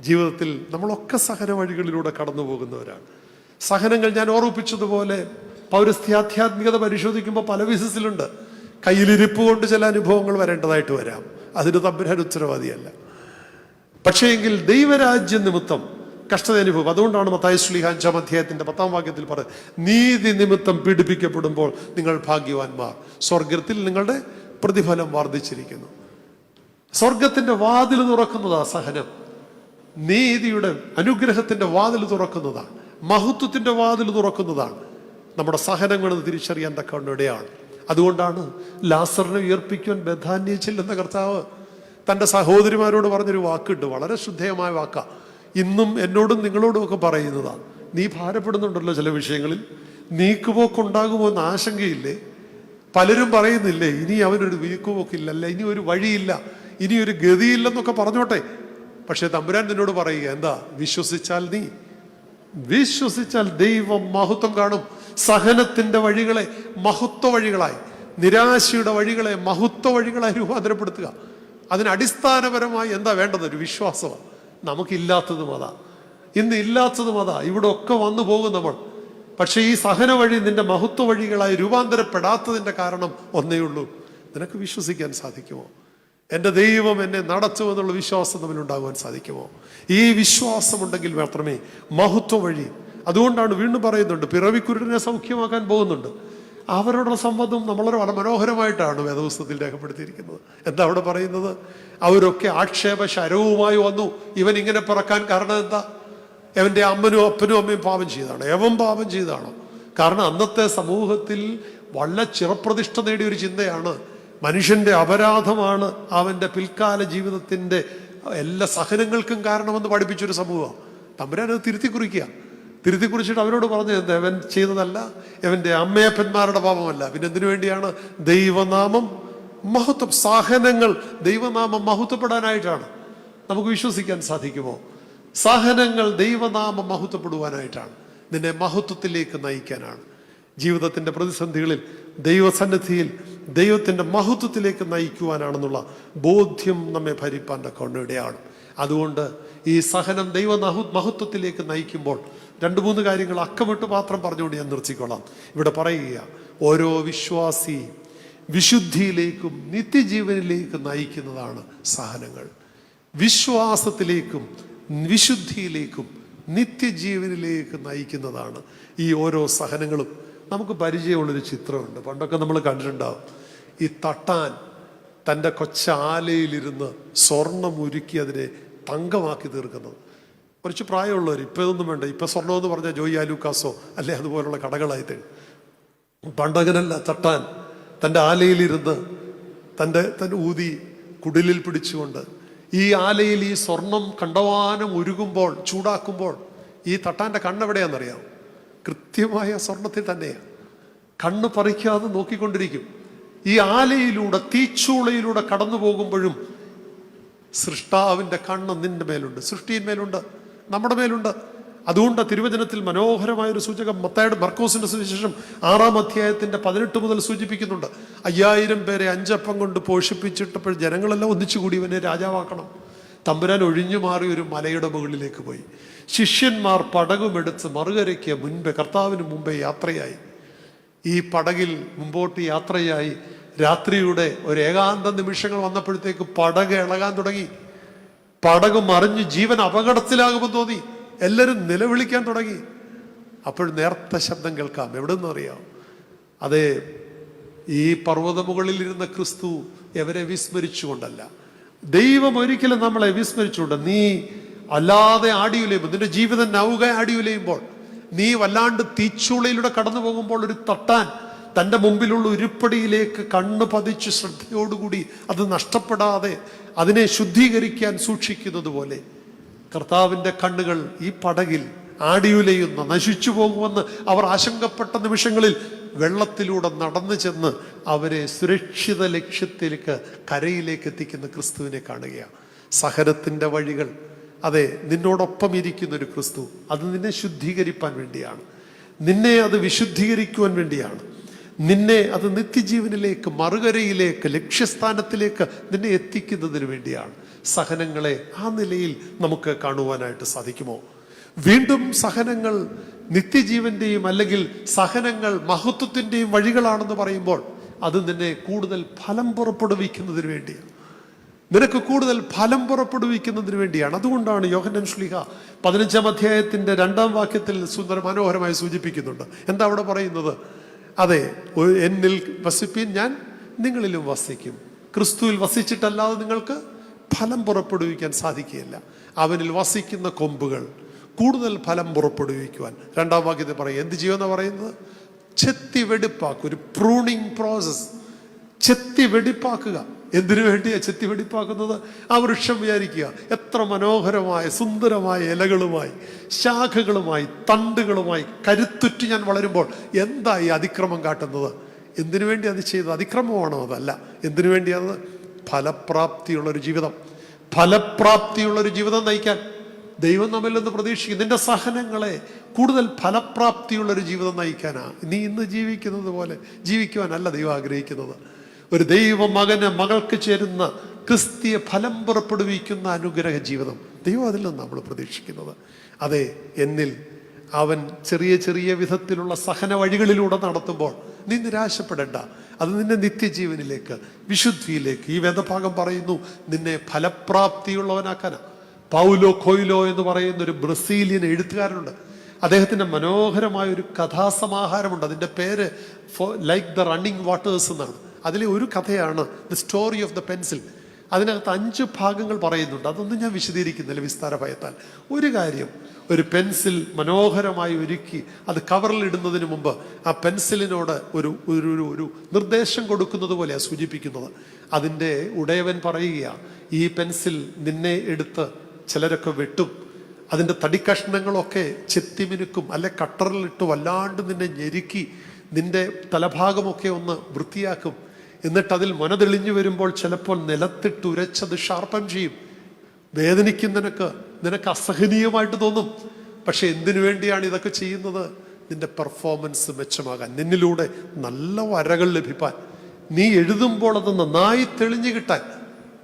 ജീവിതത്തിൽ നമ്മളൊക്കെ സഹന വഴികളിലൂടെ കടന്നു പോകുന്നവരാണ്. സഹനങ്ങൾ ഞാൻ ഓർമ്മിപ്പിച്ചതുപോലെ പൗരസ്ത്യാധ്യാത്മികത പരിശോധിക്കുമ്പോൾ പല വിധത്തിലുണ്ട്. കയ്യിലിരിപ്പ് കൊണ്ട് ചില അനുഭവങ്ങൾ വരേണ്ടതായിട്ട് വരാം, അതിന് തമ്പുരാൻ ഉത്തരവാദിയല്ല. പക്ഷേ എങ്കിൽ ദൈവരാജ്യ നിമിത്തം കഷ്ടത അനുഭവം. അതുകൊണ്ടാണ് മത്തായി ശ്ലീഹ 5-ാം അധ്യായത്തിന്റെ 10-ാം വാക്യത്തിൽ പറയുന്നത്, നീതി നിമിത്തം പീഡിപ്പിക്കപ്പെടുമ്പോൾ നിങ്ങൾ ഭാഗ്യവാന്മാർ, സ്വർഗത്തിൽ നിങ്ങളുടെ പ്രതിഫലം വർദ്ധിച്ചിരിക്കുന്നു. സ്വർഗത്തിന്റെ വാതിൽ തുറക്കുന്നതാ സഹനം. നീതിയുടെ അനുഗ്രഹത്തിന്റെ വാതിൽ തുറക്കുന്നതാണ്, മഹത്വത്തിന്റെ വാതിൽ തുറക്കുന്നതാണ്. നമ്മുടെ സഹനങ്ങളെന്ന് തിരിച്ചറിയാൻ തക്കവണ്ണം ഇടയാണ്. അതുകൊണ്ടാണ് ലാസറിനെ ഉയർപ്പിക്കുവാൻ ബഥാന്യ ചെല്ലുന്ന കർത്താവ് തൻ്റെ സഹോദരിമാരോട് പറഞ്ഞൊരു വാക്കുണ്ട്, വളരെ ശ്രദ്ധേയമായ വാക്കാ. ഇന്നും എന്നോടും നിങ്ങളോടും ഒക്കെ പറയുന്നതാണ്. നീ ഭാരപ്പെടുന്നുണ്ടല്ലോ ചില വിഷയങ്ങളിൽ, നീക്കുപോക്കുണ്ടാകുമോ എന്ന് ആശങ്കയില്ലേ? പലരും പറയുന്നില്ലേ ഇനി അവനൊരു വീക്കുപോക്കില്ല, ഇനി ഒരു വഴിയില്ല, ഇനി ഒരു ഗതിയില്ലെന്നൊക്കെ പറഞ്ഞോട്ടെ. പക്ഷെ തമ്പുരാൻ നിന്നോട് പറയുക എന്താ? വിശ്വസിച്ചാൽ ദൈവം മഹത്വം കാണും. സഹനത്തിന്റെ വഴികളെ മഹത്വ വഴികളായി, നിരാശയുടെ വഴികളെ മഹത്വ വഴികളായി രൂപാന്തരപ്പെടുത്തുക. അതിന് അടിസ്ഥാനപരമായി എന്താ വേണ്ടത്? ഒരു വിശ്വാസമാണ്. നമുക്കില്ലാത്തതും അതാ, ഇന്ന് ഇല്ലാത്തതും അതാ. ഇവിടെ ഒക്കെ വന്നു പോകും നമ്മൾ. പക്ഷെ ഈ സഹന വഴി നിന്റെ മഹത്വ വഴികളായി രൂപാന്തരപ്പെടാത്തതിന്റെ കാരണം ഒന്നേ ഉള്ളൂ, നിനക്ക് വിശ്വസിക്കാൻ സാധിക്കുമോ? എൻ്റെ ദൈവം എന്നെ നടത്തുമെന്നുള്ള വിശ്വാസം തമ്മിലുണ്ടാകുവാൻ സാധിക്കുമോ? ഈ വിശ്വാസമുണ്ടെങ്കിൽ മാത്രമേ മഹത്വ വഴി, അതുകൊണ്ടാണ് വീണ്ടും പറയുന്നുണ്ട്, പിറവിക്കുരുടനെ സൗഖ്യമാക്കാൻ പോകുന്നുണ്ട്. അവരുടെ സംവാദം നമ്മളൊരു വളരെ മനോഹരമായിട്ടാണ് വേദപുസ്തകത്തിൽ രേഖപ്പെടുത്തിയിരിക്കുന്നത്. എന്താ അവിടെ പറയുന്നത്? അവരൊക്കെ ആക്ഷേപ ശരവുമായി വന്നു. ഇവൻ ഇങ്ങനെ പിറക്കാൻ കാരണം എന്താ? അവൻ്റെ അപ്പനും അമ്മയും പാപം ചെയ്താണോ? എവൻ പാപം ചെയ്താണോ? കാരണം അന്നത്തെ സമൂഹത്തിൽ വളരെ ചിറപ്രതിഷ്ഠ നേടിയ ഒരു ചിന്തയാണ്, മനുഷ്യന്റെ അപരാധമാണ് അവൻ്റെ പിൽക്കാല ജീവിതത്തിൻ്റെ എല്ലാ സഹനങ്ങൾക്കും കാരണമെന്ന് പഠിപ്പിച്ചൊരു സമൂഹം. തമ്പുരാൻ അത് തിരുത്തി കുറിച്ചിട്ട് അവരോട് പറഞ്ഞു, എന്താ അവൻ ചെയ്തതല്ല, അവൻ്റെ അമ്മയപ്പന്മാരുടെ പാപമല്ല. പിന്നെ എന്തിനു വേണ്ടിയാണ്? ദൈവനാമം മഹത്വം, സഹനങ്ങൾ ദൈവനാമം മഹത്വപ്പെടാനായിട്ടാണ്. നമുക്ക് വിശ്വസിക്കാൻ സാധിക്കുമോ? സഹനങ്ങൾ ദൈവനാമം മഹത്വപ്പെടുവാനായിട്ടാണ്, നിന്നെ മഹത്വത്തിലേക്ക് നയിക്കാനാണ്. ജീവിതത്തിൻ്റെ പ്രതിസന്ധികളിൽ ദൈവസന്നിധിയിൽ ദൈവത്തിൻ്റെ മഹത്വത്തിലേക്ക് നയിക്കുവാനാണെന്നുള്ള ബോധ്യം നമ്മെ ഭരിപ്പാൻ കൊണ്ടിടയാണ്. അതുകൊണ്ട് ഈ സഹനം ദൈവ മഹത്വത്തിലേക്ക് നയിക്കുമ്പോൾ 2-3 കാര്യങ്ങൾ അക്കമിട്ട് മാത്രം പറഞ്ഞുകൊണ്ട് ഞാൻ നിർത്തിക്കൊള്ളാം. ഇവിടെ പറയുക, ഓരോ വിശ്വാസി വിശുദ്ധിയിലേക്കും നിത്യജീവനിലേക്കും നയിക്കുന്നതാണ് സഹനങ്ങൾ. വിശ്വാസത്തിലേക്കും വിശുദ്ധിയിലേക്കും നിത്യജീവനിലേക്ക് നയിക്കുന്നതാണ് ഈ ഓരോ സഹനങ്ങളും. നമുക്ക് പരിചയമുള്ളൊരു ചിത്രമുണ്ട്, പണ്ടൊക്കെ നമ്മൾ കണ്ടിട്ടുണ്ടാവും. ഈ തട്ടാൻ തൻ്റെ കൊച്ചാലയിലിരുന്ന് സ്വർണം ഉരുക്കി അതിനെ തങ്കമാക്കി തീർക്കുന്നത്. കുറച്ച് പ്രായമുള്ളവർ, ഇപ്പം ഇതൊന്നും വേണ്ട, ഇപ്പം സ്വർണ്ണമെന്ന് പറഞ്ഞാൽ ജോയി ആലൂക്കാസോ അല്ലെ അതുപോലുള്ള കടകളായിട്ട്. പണ്ടങ്ങനല്ല, തട്ടാൻ തൻ്റെ ആലയിലിരുന്ന് തൻ്റെ ഊതി കുടിലിൽ പിടിച്ചുകൊണ്ട് ഈ ആലയിൽ ഈ സ്വർണം കണ്ടവാനം ഉരുകുമ്പോൾ, ചൂടാക്കുമ്പോൾ ഈ തട്ടാൻ്റെ കണ്ണെവിടെയാണെന്നറിയാം? കൃത്യമായ സ്വർണത്തിൽ തന്നെയാണ്. കണ്ണ് പറിക്കാതെ നോക്കിക്കൊണ്ടിരിക്കും. ഈ ആലയിലൂടെ, തീച്ചൂളയിലൂടെ കടന്നു പോകുമ്പോഴും സൃഷ്ടാവിൻ്റെ കണ്ണ് നിന്റെ മേലുണ്ട്, സൃഷ്ടിയിന്മേലുണ്ട്, നമ്മുടെ മേലുണ്ട്. അതുകൊണ്ട് തിരുവചനത്തിൽ മനോഹരമായൊരു സൂചകം മർക്കോസിന്റെ സുവിശേഷം 6-ാം അധ്യായത്തിന്റെ 18 മുതൽ സൂചിപ്പിക്കുന്നുണ്ട്. 5000 പേരെ 5 അപ്പം കൊണ്ട് പോഷിപ്പിച്ചിട്ടപ്പോൾ ജനങ്ങളെല്ലാം ഒന്നിച്ചുകൂടി ഇവനെ രാജാവാക്കണം. തമ്പുരാൻ ഒഴിഞ്ഞു മാറി ഒരു മലയുടെ മുകളിലേക്ക് പോയി. ശിഷ്യന്മാർ പടകുമെടുത്ത് മറുകരയ്ക്ക് മുൻപേ, കർത്താവിന് മുമ്പേ യാത്രയായി. ഈ പടകിൽ മുമ്പോട്ട് യാത്രയായി രാത്രിയുടെ ഒരു ഏകാന്ത നിമിഷങ്ങൾ വന്നപ്പോഴത്തേക്ക് പടക് ഇളകാൻ തുടങ്ങി. പടക് മറിഞ്ഞ് ജീവൻ അപകടത്തിലാകുമെന്ന് തോന്നി. എല്ലാവരും നിലവിളിക്കാൻ തുടങ്ങി. അപ്പോൾ നേർത്ത ശബ്ദം കേൾക്കാം. എവിടെ നിന്ന് അറിയാം? അതെ, ഈ പർവ്വതമുകളിൽ ഇരുന്ന ക്രിസ്തു എവരെ വിസ്മരിച്ചുകൊണ്ടല്ല, ദൈവം ഒരിക്കലും നമ്മളെ വിസ്മരിച്ചുകൊണ്ട്. നീ അല്ലാതെ ആടിയുലയുമ്പോൾ, നിന്റെ ജീവിതം നൗക ആടിയുലയുമ്പോൾ, നീ വല്ലാണ്ട് തീച്ചൂളയിലൂടെ കടന്നു പോകുമ്പോൾ ഒരു തട്ടാൻ തൻ്റെ മുമ്പിലുള്ള ഉരുപ്പടിയിലേക്ക് കണ്ണ് പതിച്ച് ശ്രദ്ധയോടുകൂടി അത് നഷ്ടപ്പെടാതെ അതിനെ ശുദ്ധീകരിക്കാൻ സൂക്ഷിക്കുന്നത് പോലെ കർത്താവിൻ്റെ കണ്ണുകൾ ഈ പടകിൽ ആടിയുലയുന്ന, നശിച്ചു പോകുമെന്ന് അവർ ആശങ്കപ്പെട്ട നിമിഷങ്ങളിൽ വെള്ളത്തിലൂടെ നടന്നു ചെന്ന് അവരെ സുരക്ഷിത ലക്ഷ്യത്തിലേക്ക്, കരയിലേക്ക് എത്തിക്കുന്ന ക്രിസ്തുവിനെ കാണുകയാണ്. സഹനത്തിൻ്റെ വഴികൾ, അതെ, നിന്നോടൊപ്പം ഇരിക്കുന്നൊരു ക്രിസ്തു. അത് നിന്നെ ശുദ്ധീകരിപ്പാൻ വേണ്ടിയാണ്, നിന്നെ അത് വിശുദ്ധീകരിക്കുവാൻ വേണ്ടിയാണ്, നിന്നെ അത് നിത്യജീവനിലേക്ക്, മറുകരയിലേക്ക്, ലക്ഷ്യസ്ഥാനത്തിലേക്ക് നിന്നെ എത്തിക്കുന്നതിന് വേണ്ടിയാണ്. സഹനങ്ങളെ ആ നിലയിൽ നമുക്ക് കാണുവാനായിട്ട് സാധിക്കുമോ? വീണ്ടും സഹനങ്ങൾ നിത്യജീവന്റെയും അല്ലെങ്കിൽ സഹനങ്ങൾ മഹത്വത്തിൻ്റെയും വഴികളാണെന്ന് പറയുമ്പോൾ അത് നിന്നെ കൂടുതൽ ഫലം പുറപ്പെടുവിക്കുന്നതിന് വേണ്ടിയാണ്, നിനക്ക് കൂടുതൽ ഫലം പുറപ്പെടുവിക്കുന്നതിന് വേണ്ടിയാണ്. അതുകൊണ്ടാണ് യോഹന്നാൻ ശ്ലീഹ 15-ാം അധ്യായത്തിന്റെ 2-ാം വാക്യത്തിൽ സുന്ദര മനോഹരമായി സൂചിപ്പിക്കുന്നുണ്ട്. എന്താ അവിടെ പറയുന്നത്? അതെ, എന്നിൽ വസിപ്പീൻ, ഞാൻ നിങ്ങളിലും വസിക്കും. ക്രിസ്തുവിൽ വസിച്ചിട്ടല്ലാതെ നിങ്ങൾക്ക് ഫലം പുറപ്പെടുവിക്കാൻ സാധിക്കുകയില്ല. അവനിൽ വസിക്കുന്ന കൊമ്പുകൾ കൂടുതൽ ഫലം പുറപ്പെടുവിക്കുവാൻ. 2-ാം വാക്യത്തിൽ പറയും, എന്ത് ചെയ്യുമെന്ന് പറയുന്നത്? ചെത്തി വെടിപ്പാക്കുക, ഒരു പ്രൂണിങ് പ്രോസസ്. ചെത്തി വെടിപ്പാക്കുക. എന്തിനു വേണ്ടിയാ ചെത്തി വെടിപ്പാക്കുന്നത്? ആ വൃക്ഷം വിചാരിക്കുക, എത്ര മനോഹരമായ സുന്ദരമായ ഇലകളുമായി, ശാഖകളുമായി, തണ്ടുകളുമായി കരുത്തുറ്റ് ഞാൻ വളരുമ്പോൾ എന്തായി അതിക്രമം കാട്ടുന്നത്? എന്തിനു വേണ്ടി അത് ചെയ്തത്? അതിക്രമമാണോ? അതല്ല. എന്തിനു വേണ്ടിയത്? ഫലപ്രാപ്തിയുള്ളൊരു ജീവിതം, ഫലപ്രാപ്തിയുള്ളൊരു ജീവിതം നയിക്കാൻ ദൈവം നമ്മിൽ നിന്ന് പ്രതീക്ഷിക്കും. നിന്റെ സഹനങ്ങളെ കൂടുതൽ ഫലപ്രാപ്തിയുള്ളൊരു ജീവിതം നയിക്കാനാ. നീ ഇന്ന് ജീവിക്കുന്നത് പോലെ ജീവിക്കുവാനല്ല ദൈവം ആഗ്രഹിക്കുന്നത്. ഒരു ദൈവ മകന്, മകൾക്ക് ചേരുന്ന ക്രിസ്തീയ ഫലം പുറപ്പെടുവിക്കുന്ന അനുഗ്രഹ ജീവിതം ദൈവം അതിൽ നിന്ന് നമ്മൾ പ്രതീക്ഷിക്കുന്നത്. അതെ, എന്നിൽ അവൻ ചെറിയ ചെറിയ വിധത്തിലുള്ള സഹന വഴികളിലൂടെ നടത്തുമ്പോൾ നീ നിരാശപ്പെടേണ്ട. അത് നിന്നെ നിത്യജീവനിലേക്ക്, വിശുദ്ധിയിലേക്ക്, ഈ വേദഭാഗം പറയുന്നു, നിന്നെ ഫലപ്രാപ്തിയുള്ളവനാക്കാനാ. പൗലോ കൊയ്ലോ എന്ന് പറയുന്ന ഒരു ബ്രസീലിയൻ എഴുത്തുകാരനുണ്ട്. അദ്ദേഹത്തിൻ്റെ മനോഹരമായ ഒരു കഥാസമാഹാരമുണ്ട്. അതിൻ്റെ പേര് ലൈക്ക് ദ റണ്ണിങ് വാട്ടേഴ്സ് എന്നാണ്. അതിലെ ഒരു കഥയാണ് the story of the pencil. അതിനകത്ത് 5 ഭാഗങ്ങൾ പറയുന്നുണ്ട്. അതൊന്നും ഞാൻ വിശദീകരിക്കുന്നില്ല വിസ്താര ഭയത്താൽ. ഒരു കാര്യം, ഒരു പെൻസിൽ മനോഹരമായി ഒരുക്കി അത് കവറിൽ ഇടുന്നതിന് മുമ്പ് ആ പെൻസിലിനോട് ഒരു ഒരു ഒരു നിർദ്ദേശം കൊടുക്കുന്നത് പോലെയാണ് സൂചിപ്പിക്കുന്നത്. അതിൻ്റെ ഉടയവൻ പറയുകയാണ്, ഈ പെൻസിൽ നിന്നെ എടുത്ത് ചിലരൊക്കെ വെട്ടും, അതിൻ്റെ തടിക്കഷ്ണങ്ങളൊക്കെ ചെത്തിമിനുക്കും, അല്ലെ കട്ടറിലിട്ട് വല്ലാണ്ട് നിന്നെ ഞെരുക്കി നിന്റെ തലഭാഗമൊക്കെ ഒന്ന് വൃത്തിയാക്കും. എന്നിട്ട് അതിൽ മനതെളിഞ്ഞു വരുമ്പോൾ ചിലപ്പോൾ നിലത്തിട്ടുരച്ചത് ഷാർപ്പൻ ചെയ്യും. വേദനിക്കും, നിനക്ക് അസഹനീയമായിട്ട് തോന്നും. പക്ഷെ എന്തിനു വേണ്ടിയാണ് ഇതൊക്കെ ചെയ്യുന്നത്? നിന്റെ പെർഫോമൻസ് മെച്ചമാകാൻ, നിന്നിലൂടെ നല്ല വരകൾ ലഭിപ്പാൻ, നീ എഴുതുമ്പോൾ അത് നന്നായി തെളിഞ്ഞു കിട്ടാൻ.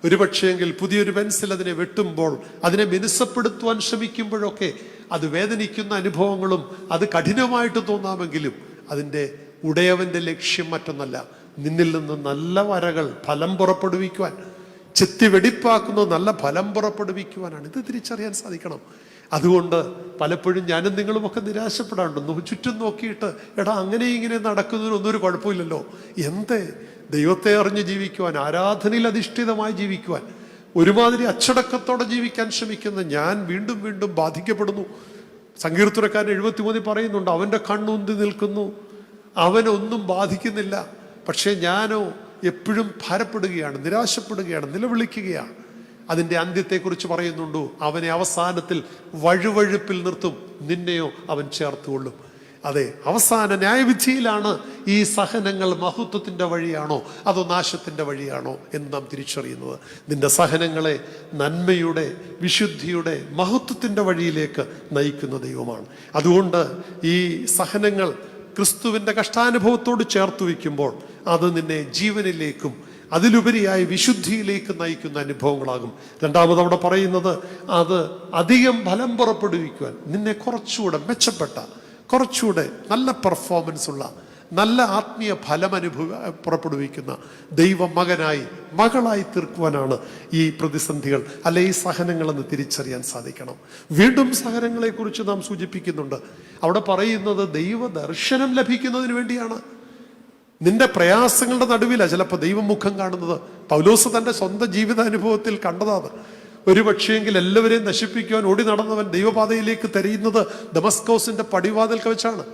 ഒരു പക്ഷേങ്കിൽ പുതിയൊരു പെൻസിൽ അതിനെ വെട്ടുമ്പോൾ, അതിനെ മിനുസപ്പെടുത്തുവാൻ ശ്രമിക്കുമ്പോഴൊക്കെ അത് വേദനിക്കുന്ന അനുഭവങ്ങളും അത് കഠിനമായിട്ട് തോന്നാമെങ്കിലും അതിൻ്റെ ഉടയവൻ്റെ ലക്ഷ്യം മറ്റൊന്നല്ല, നിന്നിൽ നിന്ന് നല്ല വരകൾ ഫലം പുറപ്പെടുവിക്കുവാൻ, ചെത്തി വെടിപ്പാക്കുന്ന നല്ല ഫലം പുറപ്പെടുവിക്കുവാനാണ്. ഇത് തിരിച്ചറിയാൻ സാധിക്കണം. അതുകൊണ്ട് പലപ്പോഴും ഞാനും നിങ്ങളുമൊക്കെ നിരാശപ്പെടാറുണ്ട്. ചുറ്റും നോക്കിയിട്ട് എടാ അങ്ങനെ ഇങ്ങനെ നടക്കുന്നതിനൊന്നും ഒരു കുഴപ്പമില്ലല്ലോ, എന്തേ ദൈവത്തെ അറിഞ്ഞ് ജീവിക്കുവാൻ, ആരാധനയിൽ അധിഷ്ഠിതമായി ജീവിക്കുവാൻ, ഒരുമാതിരി അച്ചടക്കത്തോടെ ജീവിക്കാൻ ശ്രമിക്കുന്ന ഞാൻ വീണ്ടും വീണ്ടും ബാധിക്കപ്പെടുന്നു. സങ്കീർത്തനക്കാരൻ 73 പറയുന്നുണ്ട്, അവൻ്റെ കണ്ണുന്തി നിൽക്കുന്നു, അവനൊന്നും ബാധിക്കുന്നില്ല. പക്ഷേ ഞാനോ എപ്പോഴും ഭാരപ്പെടുകയാണ്, നിരാശപ്പെടുകയാണ്, നിലവിളിക്കുകയാണ്. അതിൻ്റെ അന്ത്യത്തെക്കുറിച്ച് പറയുന്നുണ്ട്, അവനെ അവസാനത്തിൽ വഴുവഴുപ്പിൽ നിർത്തും, നിന്നെയോ അവൻ ചേർത്തുകൊള്ളും. അതെ, അവസാന ന്യായവിധിയിലാണ് ഈ സഹനങ്ങൾ മഹത്വത്തിൻ്റെ വഴിയാണോ അതോ നാശത്തിൻ്റെ വഴിയാണോ എന്ന് നാം തിരിച്ചറിയുന്നത്. നിന്റെ സഹനങ്ങളെ നന്മയുടെ, വിശുദ്ധിയുടെ, മഹത്വത്തിൻ്റെ വഴിയിലേക്ക് നയിക്കുന്ന ദൈവമാണ്. അതുകൊണ്ട് ഈ സഹനങ്ങൾ ക്രിസ്തുവിൻ്റെ കഷ്ടാനുഭവത്തോട് ചേർത്ത് വയ്ക്കുമ്പോൾ അത് നിന്നെ ജീവനിലേക്കും അതിലുപരിയായി വിശുദ്ധിയിലേക്ക് നയിക്കുന്ന അനുഭവങ്ങളാകും. രണ്ടാമത് അവിടെ പറയുന്നത്, അത് അധികം ഫലം പുറപ്പെടുവിക്കുവാൻ, നിന്നെ കുറച്ചുകൂടെ മെച്ചപ്പെട്ട, കുറച്ചുകൂടെ നല്ല പെർഫോമൻസ് ഉള്ള, നല്ല ആത്മീയ ഫലം പുറപ്പെടുവിക്കുന്ന ദൈവമകനായി, മകളായി തീർക്കുവാനാണ് ഈ പ്രതിസന്ധികൾ, അല്ലെ ഈ സഹനങ്ങളെന്ന് തിരിച്ചറിയാൻ സാധിക്കണം. വീണ്ടും സഹനങ്ങളെക്കുറിച്ച് നാം സൂചിപ്പിക്കുന്നുണ്ട്. അവിടെ പറയുന്നത് ദൈവദർശനം ലഭിക്കുന്നതിന് വേണ്ടിയാണ്. നിന്റെ പ്രയാസങ്ങളുടെ നടുവിലാണ് ചിലപ്പോൾ ദൈവമുഖം കാണുന്നത്. പൗലോസ് തൻ്റെ സ്വന്തം ജീവിതാനുഭവത്തിൽ കണ്ടതാണ്. ഒരു പക്ഷേങ്കിൽ എല്ലാവരെയും നശിപ്പിക്കുവാൻ ഓടി നടന്നവൻ ദൈവപാതയിലേക്ക് തിരയുന്നത് ദമസ്കോസിന്റെ പടിവാതിൽക്ക് വെച്ചാണ്.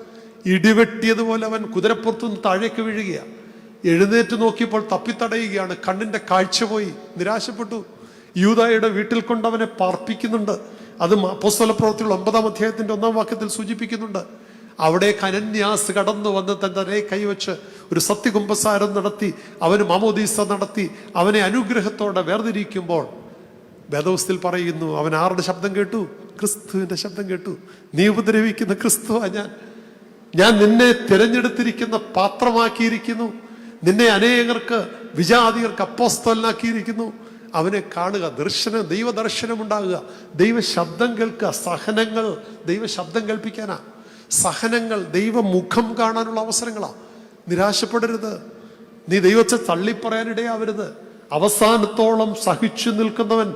ഇടിവെട്ടിയതുപോലെ അവൻ കുതിരപ്പുറത്തുനിന്ന് താഴേക്ക് വീഴുകയാണ്. എഴുന്നേറ്റ് നോക്കിയപ്പോൾ തപ്പിത്തടയുകയാണ്, കണ്ണിന്റെ കാഴ്ച പോയി, നിരാശപ്പെട്ടു. യൂദായുടെ വീട്ടിൽ കൊണ്ടവനെ പാർപ്പിക്കുന്നുണ്ട്. അത് അപ്പോസ്തലപ്രവൃത്തികൾ 9-ാം അധ്യായത്തിന്റെ 1-ാം വാക്യത്തിൽ സൂചിപ്പിക്കുന്നുണ്ട്. അവിടെ അനന്യാസ് കടന്നു വന്ന് തന്റെ കൈവച്ച് ഒരു സത്യകുംഭസാരം നടത്തി, അവന് മാമോദീസ നടത്തി, അവനെ അനുഗ്രഹത്തോടെ വേർതിരിക്കുമ്പോൾ വേദവസ്തിൽ പറയുന്നു, അവൻ ആരുടെ ശബ്ദം കേട്ടു? ക്രിസ്തുവിന്റെ ശബ്ദം കേട്ടു. നീ ഉപദ്രവിക്കുന്ന ക്രിസ്തുവാ ഞാൻ നിന്നെ തിരഞ്ഞെടുത്തിരിക്കുന്ന പാത്രമാക്കിയിരിക്കുന്നു, നിന്നെ അനേകർക്ക്, വിജാതികർക്ക് അപ്പോസ്തലനാക്കിയിരിക്കുന്നു. അവനെ കാണുക, ദൈവദർശനം ഉണ്ടാകുക, ദൈവശബ്ദം കേൾക്കുക. സഹനങ്ങൾ ദൈവശബ്ദം കേൾപ്പിക്കാനാ. സഹനങ്ങൾ ദൈവമുഖം കാണാനുള്ള അവസരങ്ങളാ. നിരാശപ്പെടരുത്, നീ ദൈവത്തെ തള്ളിപ്പറയാനിടയാവരുത്. അവസാനത്തോളം സഹിച്ചു നിൽക്കുന്നവൻ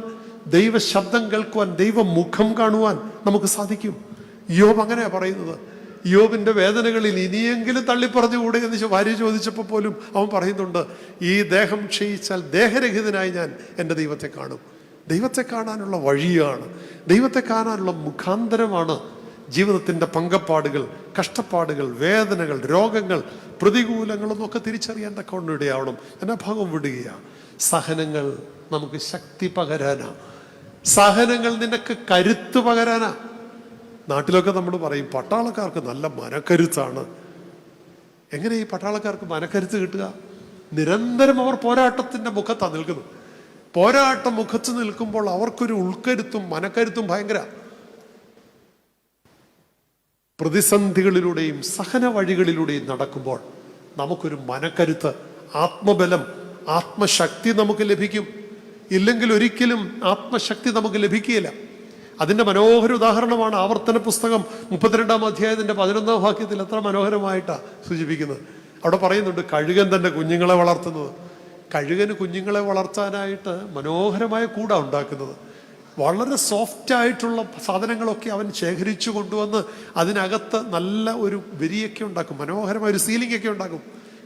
ദൈവശബ്ദം കേൾക്കുവാൻ, ദൈവമുഖം കാണുവാൻ നമുക്ക് സാധിക്കും. യോബ് അങ്ങനെയാ പറയുന്നത്. യോബിന്റെ വേദനകളിൽ ഇനിയെങ്കിലും തള്ളിപ്പറഞ്ഞുകൂടെ എന്ന് ഭാര്യ ചോദിച്ചപ്പോൾ പോലും അവൻ പറയുന്നുണ്ട്, ഈ ദേഹം ക്ഷയിച്ചാൽ ദേഹരഹിതനായി ഞാൻ എൻ്റെ ദൈവത്തെ കാണും. ദൈവത്തെ കാണാനുള്ള വഴിയാണ്, ദൈവത്തെ കാണാനുള്ള മുഖാന്തരമാണ് ജീവിതത്തിൻ്റെ പങ്കപ്പാടുകൾ, കഷ്ടപ്പാടുകൾ, വേദനകൾ, രോഗങ്ങൾ, പ്രതികൂലങ്ങളൊന്നൊക്കെ തിരിച്ചറിയാൻ തക്കവണ്ണം എന്നെ ഭാഗം വിടുകയാണ്. സഹനങ്ങൾ നമുക്ക് ശക്തി പകരാനാ. സഹനങ്ങൾ നിനക്ക് കരുത്ത് പകരാനാ. നാട്ടിലൊക്കെ നമ്മൾ പറയും പട്ടാളക്കാർക്ക് നല്ല മനക്കരുത്താണ്. എങ്ങനെ ഈ പട്ടാളക്കാർക്ക് മനക്കരുത്ത് കിട്ടുക? നിരന്തരം അവർ പോരാട്ടത്തിന്റെ മുഖത്താണ് നിൽക്കുന്നത്. പോരാട്ടം മുഖത്ത് നിൽക്കുമ്പോൾ അവർക്കൊരു ഉൾക്കരുത്തും മനക്കരുത്തും ഭയങ്കര. പ്രതിസന്ധികളിലൂടെയും സഹന വഴികളിലൂടെയും നടക്കുമ്പോൾ നമുക്കൊരു മനക്കരുത്ത്, ആത്മബലം, ആത്മശക്തി നമുക്ക് ലഭിക്കും. ഇല്ലെങ്കിൽ ഒരിക്കലും ആത്മശക്തി നമുക്ക് ലഭിക്കുകയില്ല. അതിൻ്റെ മനോഹര ഉദാഹരണമാണ് ആവർത്തന പുസ്തകം 32-ാം അധ്യായത്തിന്റെ 11-ാം വാക്യത്തിൽ. എത്ര മനോഹരമായിട്ടാണ് സൂചിപ്പിക്കുന്നത്. അവിടെ പറയുന്നുണ്ട്, കഴുകൻ തൻ്റെ കുഞ്ഞുങ്ങളെ വളർത്തുന്നത്. കഴുകന് കുഞ്ഞുങ്ങളെ വളർത്താനായിട്ട് മനോഹരമായ കൂടാണ് ഉണ്ടാക്കുന്നത്. വളരെ സോഫ്റ്റ് ആയിട്ടുള്ള സാധനങ്ങളൊക്കെ അവൻ ശേഖരിച്ചു കൊണ്ടുവന്ന് അതിനകത്ത് നല്ല ഒരു വരിയൊക്കെ ഉണ്ടാക്കും, മനോഹരമായ ഒരു സീലിംഗ് ഒക്കെ ഉണ്ടാക്കും.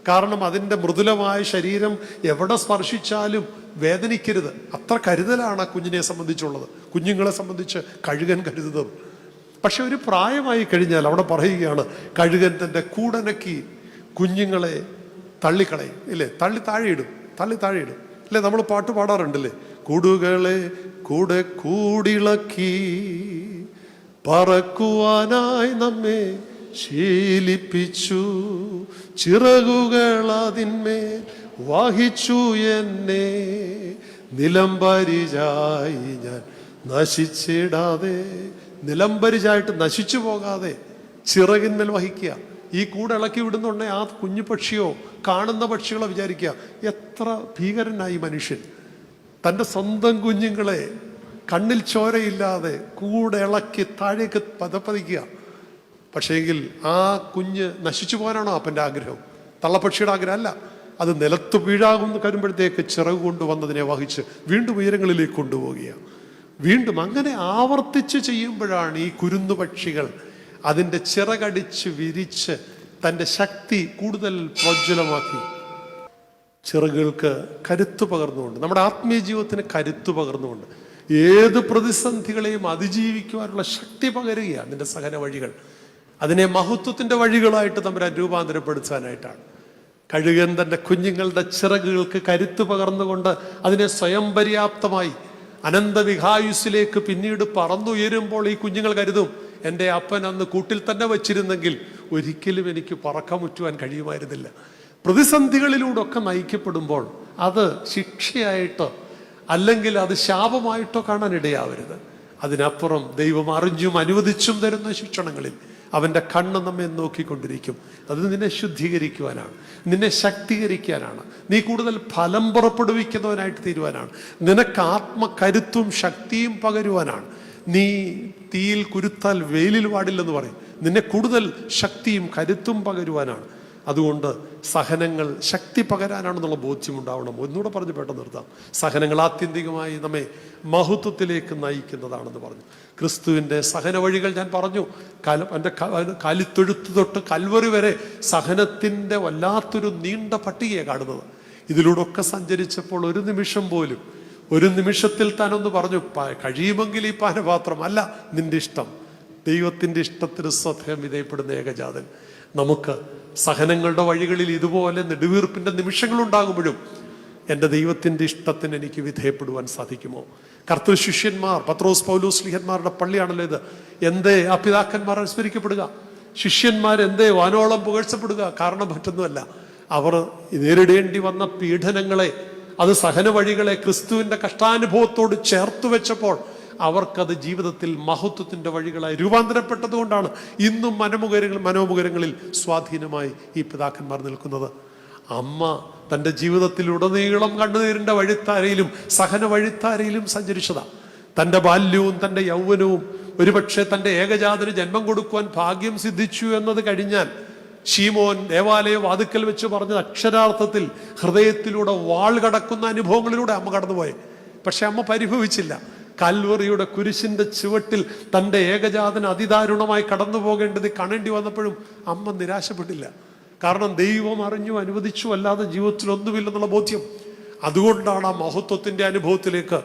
കാരണം അതിൻ്റെ മൃദുലമായ ശരീരം എവിടെ സ്പർശിച്ചാലും വേദനിക്കരുത്. അത്ര കരുതലാണ് ആ കുഞ്ഞിനെ സംബന്ധിച്ചുള്ളത്, കുഞ്ഞുങ്ങളെ സംബന്ധിച്ച് കഴുകൻ കരുതുന്നത്. പക്ഷെ ഒരു പ്രായമായി കഴിഞ്ഞാൽ അവിടെ പറയുകയാണ്, കഴുകൻ തൻ്റെ കൂടനക്കി കുഞ്ഞുങ്ങളെ തള്ളിക്കളയും, ഇല്ലേ? തള്ളി താഴെയിടും അല്ലേ? നമ്മൾ പാട്ട് പാടാറുണ്ടല്ലേ, കൂടുകളെ കൂടെ കൂടിളക്കി പറക്കുവാനായി നമ്മെ ശീലിപ്പിച്ചു, ചിറകുകൾ അതിന്മേൽ വഹിച്ചു എന്നെ, നിലംപരിചായി ഞാൻ നശിച്ചിടാതെ, നിലംപരിചായിട്ട് നശിച്ചു പോകാതെ ചിറകിന്മേൽ വഹിക്കുക. ഈ കൂടെ ഇളക്കി വിടുന്നുണ്ടെ ആ കുഞ്ഞു പക്ഷിയോ കാണുന്ന പക്ഷികളോ വിചാരിക്കുക, എത്ര ഭീകരനായി മനുഷ്യൻ, തൻ്റെ സ്വന്തം കുഞ്ഞുങ്ങളെ കണ്ണിൽ ചോരയില്ലാതെ കൂടെ ഇളക്കി താഴേക്ക് പതപ്പതിക്കുക. പക്ഷേങ്കിൽ ആ കുഞ്ഞ് നശിച്ചു പോകാനാണോ അപ്പൻ്റെ ആഗ്രഹം? തള്ളപ്പക്ഷിയുടെ ആഗ്രഹം അല്ല. അത് നിലത്ത് വീഴാകുന്ന വരുമ്പോഴത്തേക്ക് ചിറക് കൊണ്ടുവന്നതിനെ വഹിച്ച് വീണ്ടും ഉയരങ്ങളിലേക്ക് കൊണ്ടുപോവുകയാണ്. വീണ്ടും അങ്ങനെ ആവർത്തിച്ച് ചെയ്യുമ്പോഴാണ് ഈ കുരുന്നു പക്ഷികൾ അതിൻ്റെ ചിറകടിച്ച് വിരിച്ച് തൻ്റെ ശക്തി കൂടുതൽ പ്രോജ്വലമാക്കി ചിറകുകൾക്ക് കരുത്തു പകർന്നുകൊണ്ട്, നമ്മുടെ ആത്മീയ ജീവിതത്തിന് കരുത്തു പകർന്നുകൊണ്ട് ഏത് പ്രതിസന്ധികളെയും അതിജീവിക്കുവാനുള്ള ശക്തി പകരുകയാണ് നിന്റെ സഹന വഴികൾ. അതിനെ മഹത്വത്തിൻ്റെ വഴികളായിട്ട് തമ്പുരാൻ രൂപാന്തരപ്പെടുത്താനായിട്ടാണ്. കഴുകൻ തൻ്റെ കുഞ്ഞുങ്ങളുടെ ചിറകുകൾക്ക് കരുത്തു പകർന്നുകൊണ്ട് അതിനെ സ്വയം പര്യാപ്തമായി അനന്തവിഹായുസിലേക്ക് പിന്നീട് പറന്നുയരുമ്പോൾ ഈ കുഞ്ഞുങ്ങൾ കരുതും, എൻ്റെ അപ്പൻ അന്ന് കൂട്ടിൽ തന്നെ വച്ചിരുന്നെങ്കിൽ ഒരിക്കലും എനിക്ക് പറക്കമുറ്റുവാൻ കഴിയുമായിരുന്നില്ല. പ്രതിസന്ധികളിലൂടെ ഒക്കെ നയിക്കപ്പെടുമ്പോൾ അത് ശിക്ഷയായിട്ടോ അല്ലെങ്കിൽ അത് ശാപമായിട്ടോ കാണാൻ ഇടയാവരുത്. അതിനപ്പുറം ദൈവം അറിഞ്ഞും അനുവദിച്ചും തരുന്ന ശിക്ഷണങ്ങളിൽ അവൻ്റെ കണ്ണ് നമ്മെ നോക്കിക്കൊണ്ടിരിക്കും. അത് നിന്നെ ശുദ്ധീകരിക്കുവാനാണ്, നിന്നെ ശക്തീകരിക്കാനാണ്, നീ കൂടുതൽ ഫലം പുറപ്പെടുവിക്കുന്നവനായിട്ട് തീരുവാനാണ്, നിനക്ക് ആത്മകരുത്തും ശക്തിയും പകരുവാനാണ്. നീ തീയിൽ കുരുത്താൽ വെയിലിൽ വാടില്ലെന്ന് പറയും. നിന്നെ കൂടുതൽ ശക്തിയും കരുത്തും പകരുവാനാണ്. അതുകൊണ്ട് സഹനങ്ങൾ ശക്തി പകരാനാണെന്നുള്ള ബോധ്യമുണ്ടാവണം. ഒന്നുകൂടെ പറഞ്ഞ് പെട്ടെന്ന് നിർത്താം. സഹനങ്ങൾ ആത്യന്തികമായി നമ്മെ മഹത്വത്തിലേക്ക് നയിക്കുന്നതാണെന്ന് പറഞ്ഞു. ക്രിസ്തുവിൻ്റെ സഹന വഴികൾ ഞാൻ പറഞ്ഞു. എൻ്റെ കാലിത്തൊഴുത്ത് തൊട്ട് കൽവറി വരെ സഹനത്തിൻ്റെ വല്ലാത്തൊരു നീണ്ട പട്ടികയാണ് കാണുന്നത്. ഇതിലൂടെ ഒക്കെ സഞ്ചരിച്ചപ്പോൾ ഒരു നിമിഷം പോലും, ഒരു നിമിഷത്തിൽ താനൊന്ന് പറഞ്ഞു, കഴിയുമെങ്കിൽ ഈ പാനപാത്രം അല്ല നിന്റെ ഇഷ്ടം, ദൈവത്തിൻ്റെ ഇഷ്ടത്തിന് സ്വയം വിധേയപ്പെടുന്ന ഏകജാതൻ. നമുക്ക് സഹനങ്ങളുടെ വഴികളിൽ ഇതുപോലെ നെടുവീർപ്പിൻ്റെ നിമിഷങ്ങളുണ്ടാകുമ്പോഴും എൻ്റെ ദൈവത്തിൻ്റെ ഇഷ്ടത്തിന് എനിക്ക് വിധേയപ്പെടുവാൻ സാധിക്കുമോ? കർത്തൃ ശിഷ്യന്മാർ, പത്രോസ് പൗലോസ് സ്ലീഹന്മാരുടെ പള്ളിയാണല്ലോ ഇത്. എന്തേ ആ പിതാക്കന്മാർ അനുസ്മരിക്കപ്പെടുക? ശിഷ്യന്മാർ എന്തേ വാനോളം പുകഴ്ചപ്പെടുക? കാരണം മറ്റൊന്നുമല്ല, അവർ നേരിടേണ്ടി വന്ന പീഡനങ്ങളെ, അത് സഹന വഴികളെ ക്രിസ്തുവിൻ്റെ കഷ്ടാനുഭവത്തോട് ചേർത്ത് വെച്ചപ്പോൾ അവർക്കത് ജീവിതത്തിൽ മഹത്വത്തിൻ്റെ വഴികളായി രൂപാന്തരപ്പെട്ടതുകൊണ്ടാണ് ഇന്നും മനോമുഖരങ്ങളിൽ സ്വാധീനമായി ഈ പിതാക്കന്മാർ നിൽക്കുന്നത്. അമ്മ തൻ്റെ ജീവിതത്തിലുടനീളം കണ്ണുനീരിൻ്റെ വഴിത്താരയിലും സഹന വഴിത്താരയിലും സഞ്ചരിച്ചതാണ്. തൻ്റെ ബാല്യവും തൻ്റെ യൗവനവും, ഒരുപക്ഷെ തൻ്റെ ഏകജാതന് ജന്മം കൊടുക്കുവാൻ ഭാഗ്യം സിദ്ധിച്ചു എന്നത് കഴിഞ്ഞാൽ ശീമോൻ ദേവാലയ വാതുക്കൽ വെച്ച് പറഞ്ഞത് അക്ഷരാർത്ഥത്തിൽ ഹൃദയത്തിലൂടെ വാൾ കടക്കുന്ന അനുഭവങ്ങളിലൂടെ അമ്മ കടന്നുപോയി. പക്ഷെ അമ്മ പരിഭവിച്ചില്ല. കൽവറിയുടെ കുരിശിന്റെ ചുവട്ടിൽ തൻ്റെ ഏകജാതന് അതിദാരുണമായി കടന്നു പോകേണ്ടത് കാണേണ്ടി വന്നപ്പോഴും അമ്മ നിരാശപ്പെട്ടില്ല. കാരണം ദൈവം അറിഞ്ഞു അനുവദിച്ചു, അല്ലാതെ ജീവിതത്തിൽ ഒന്നുമില്ലെന്നുള്ള ബോധ്യം. അതുകൊണ്ടാണ് ആ മഹത്വത്തിൻ്റെ അനുഭവത്തിലേക്ക്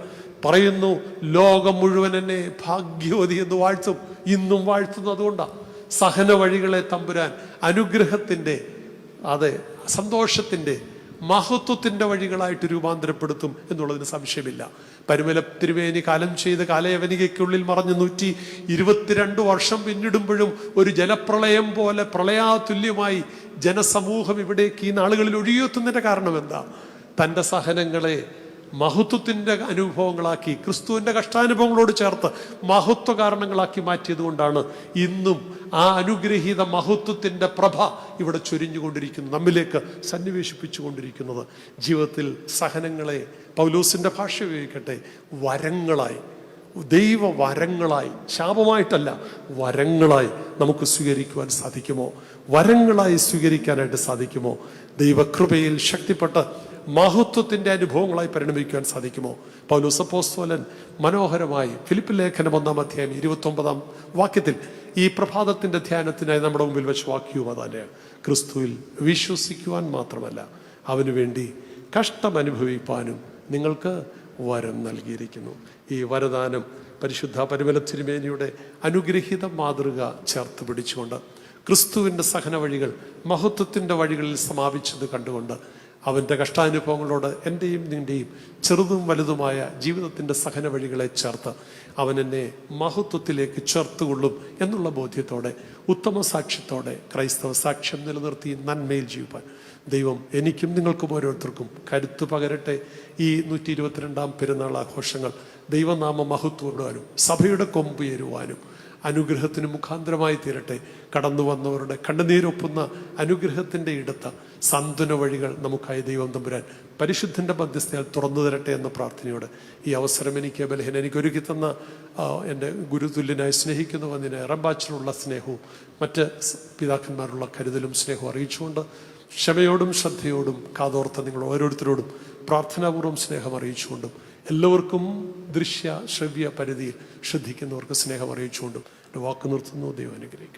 പറയുന്നു, ലോകം മുഴുവൻ എന്നെ ഭാഗ്യവതി എന്ന് വാഴ്ത്തും. ഇന്നും വാഴ്ത്തുന്നത് അതുകൊണ്ടാണ്. സഹന വഴികളെ തമ്പുരാൻ അനുഗ്രഹത്തിൻ്റെ, അതെ, സന്തോഷത്തിൻ്റെ, മഹത്വത്തിൻ്റെ വഴികളായിട്ട് രൂപാന്തരപ്പെടുത്തും എന്നുള്ളതിന് സംശയമില്ല. പരുമല തിരുവേനി കാലം ചെയ്ത് കാലയവനികയ്ക്കുള്ളിൽ മറഞ്ഞ് 122 വർഷം പിന്നിടുമ്പോഴും ഒരു ജലപ്രളയം പോലെ പ്രളയാതുല്യമായി ജനസമൂഹം ഇവിടേക്ക് ഈ നാളുകളിൽ ഒഴുകിയെത്തുന്നതിൻ്റെ കാരണം എന്താ? തൻ്റെ സഹനങ്ങളെ മഹത്വത്തിൻ്റെ അനുഭവങ്ങളാക്കി, ക്രിസ്തുവിൻ്റെ കഷ്ടാനുഭവങ്ങളോട് ചേർത്ത് മഹത്വ കാരണങ്ങളാക്കി മാറ്റിയത് കൊണ്ടാണ് ഇന്നും ആ അനുഗ്രഹീത മഹത്വത്തിൻ്റെ പ്രഭ ഇവിടെ ചൊരിഞ്ഞുകൊണ്ടിരിക്കുന്നത്, നമ്മിലേക്ക് സന്നിവേശിപ്പിച്ചുകൊണ്ടിരിക്കുന്നത്. ജീവിതത്തിൽ സഹനങ്ങളെ, പൗലോസിൻ്റെ ഭാഷ ഉപയോഗിക്കട്ടെ, വരങ്ങളായി, ദൈവ വരങ്ങളായി, ശാപമായിട്ടല്ല, വരങ്ങളായി നമുക്ക് സ്വീകരിക്കുവാൻ സാധിക്കുമോ? വരങ്ങളായി സ്വീകരിക്കാനായിട്ട് സാധിക്കുമോ? ദൈവകൃപയിൽ ശക്തിപ്പെട്ട് മഹത്വത്തിൻ്റെ അനുഭവങ്ങളായി പരിണമിക്കുവാൻ സാധിക്കുമോ? പൗലോസ് അപ്പോസ്തലൻ മനോഹരമായി ഫിലിപ്പ് ലേഖനം 1-ാം 29-ാം വാക്യത്തിൽ ഈ പ്രഭാതത്തിൻ്റെ ധ്യാനത്തിനായി നമ്മുടെ മുമ്പിൽ വെച്ച് വാക്യവും അതന്നെയാണ്. ക്രിസ്തുവിൽ വിശ്വസിക്കുവാൻ മാത്രമല്ല അവന് വേണ്ടി കഷ്ടം അനുഭവിപ്പാനും നിങ്ങൾക്ക് വരം നൽകിയിരിക്കുന്നു. ഈ വരദാനം പരിശുദ്ധ പരിമല തിരുമേനിയുടെ അനുഗ്രഹീത മാതൃക ചേർത്ത് പിടിച്ചുകൊണ്ട് ക്രിസ്തുവിൻ്റെ സഹന വഴികൾ മഹത്വത്തിൻ്റെ വഴികളിൽ സമാപിച്ചത് കണ്ടുകൊണ്ട് അവൻ്റെ കഷ്ടാനുഭവങ്ങളോട് എൻ്റെയും നിൻ്റെയും ചെറുതും വലുതുമായ ജീവിതത്തിൻ്റെ സഹന വഴികളെ ചേർത്ത് അവൻ എന്നെ മഹത്വത്തിലേക്ക് ചേർത്തുകൊള്ളും എന്നുള്ള ബോധ്യത്തോടെ ഉത്തമ സാക്ഷ്യത്തോടെ ക്രൈസ്തവ സാക്ഷ്യം നിലനിർത്തി നന്മയിൽ ജീവിപ്പാൻ ദൈവം എനിക്കും നിങ്ങൾക്കും ഓരോരുത്തർക്കും കരുത്തു പകരട്ടെ. ഈ 122-ാം പെരുന്നാൾ ആഘോഷങ്ങൾ ദൈവനാമ മഹത്വപ്പെടുവാനും സഭയുടെ കൊമ്പുയരുവാനും അനുഗ്രഹത്തിന് മുഖാന്തരമായി തീരട്ടെ. കടന്നു വന്നവരുടെ കണ്ണുനീരൊപ്പുന്ന അനുഗ്രഹത്തിൻ്റെ ഇടത്ത സാന്ത്വന വഴികൾ നമുക്കായി ദൈവം തമ്പുരാൻ പരിശുദ്ധൻ്റെ മധ്യസ്ഥയാൽ തുറന്നു തരട്ടെ എന്ന പ്രാർത്ഥനയോടെ ഈ അവസരം എനിക്ക് ബലഹീന എനിക്ക് ഒരുക്കി തന്ന എൻ്റെ ഗുരുതുല്യനായി സ്നേഹിക്കുന്നു വന്നിന് റംബാച്ചിലുള്ള സ്നേഹവും മറ്റ് പിതാക്കന്മാരുള്ള കരുതലും സ്നേഹവും അറിയിച്ചുകൊണ്ട് ക്ഷമയോടും ശ്രദ്ധയോടും കാതോർത്ത നിങ്ങൾ ഓരോരുത്തരോടും പ്രാർത്ഥനാപൂർവ്വം സ്നേഹം അറിയിച്ചുകൊണ്ടും എല്ലാവർക്കും ദൃശ്യ ശ്രവ്യ പരിധിയിൽ ശ്രദ്ധിക്കുന്നവർക്ക് സ്നേഹം അറിയിച്ചുകൊണ്ടും എൻ്റെ വാക്ക് നിർത്തുന്നു. ദൈവം അനുഗ്രഹിക്കട്ടെ.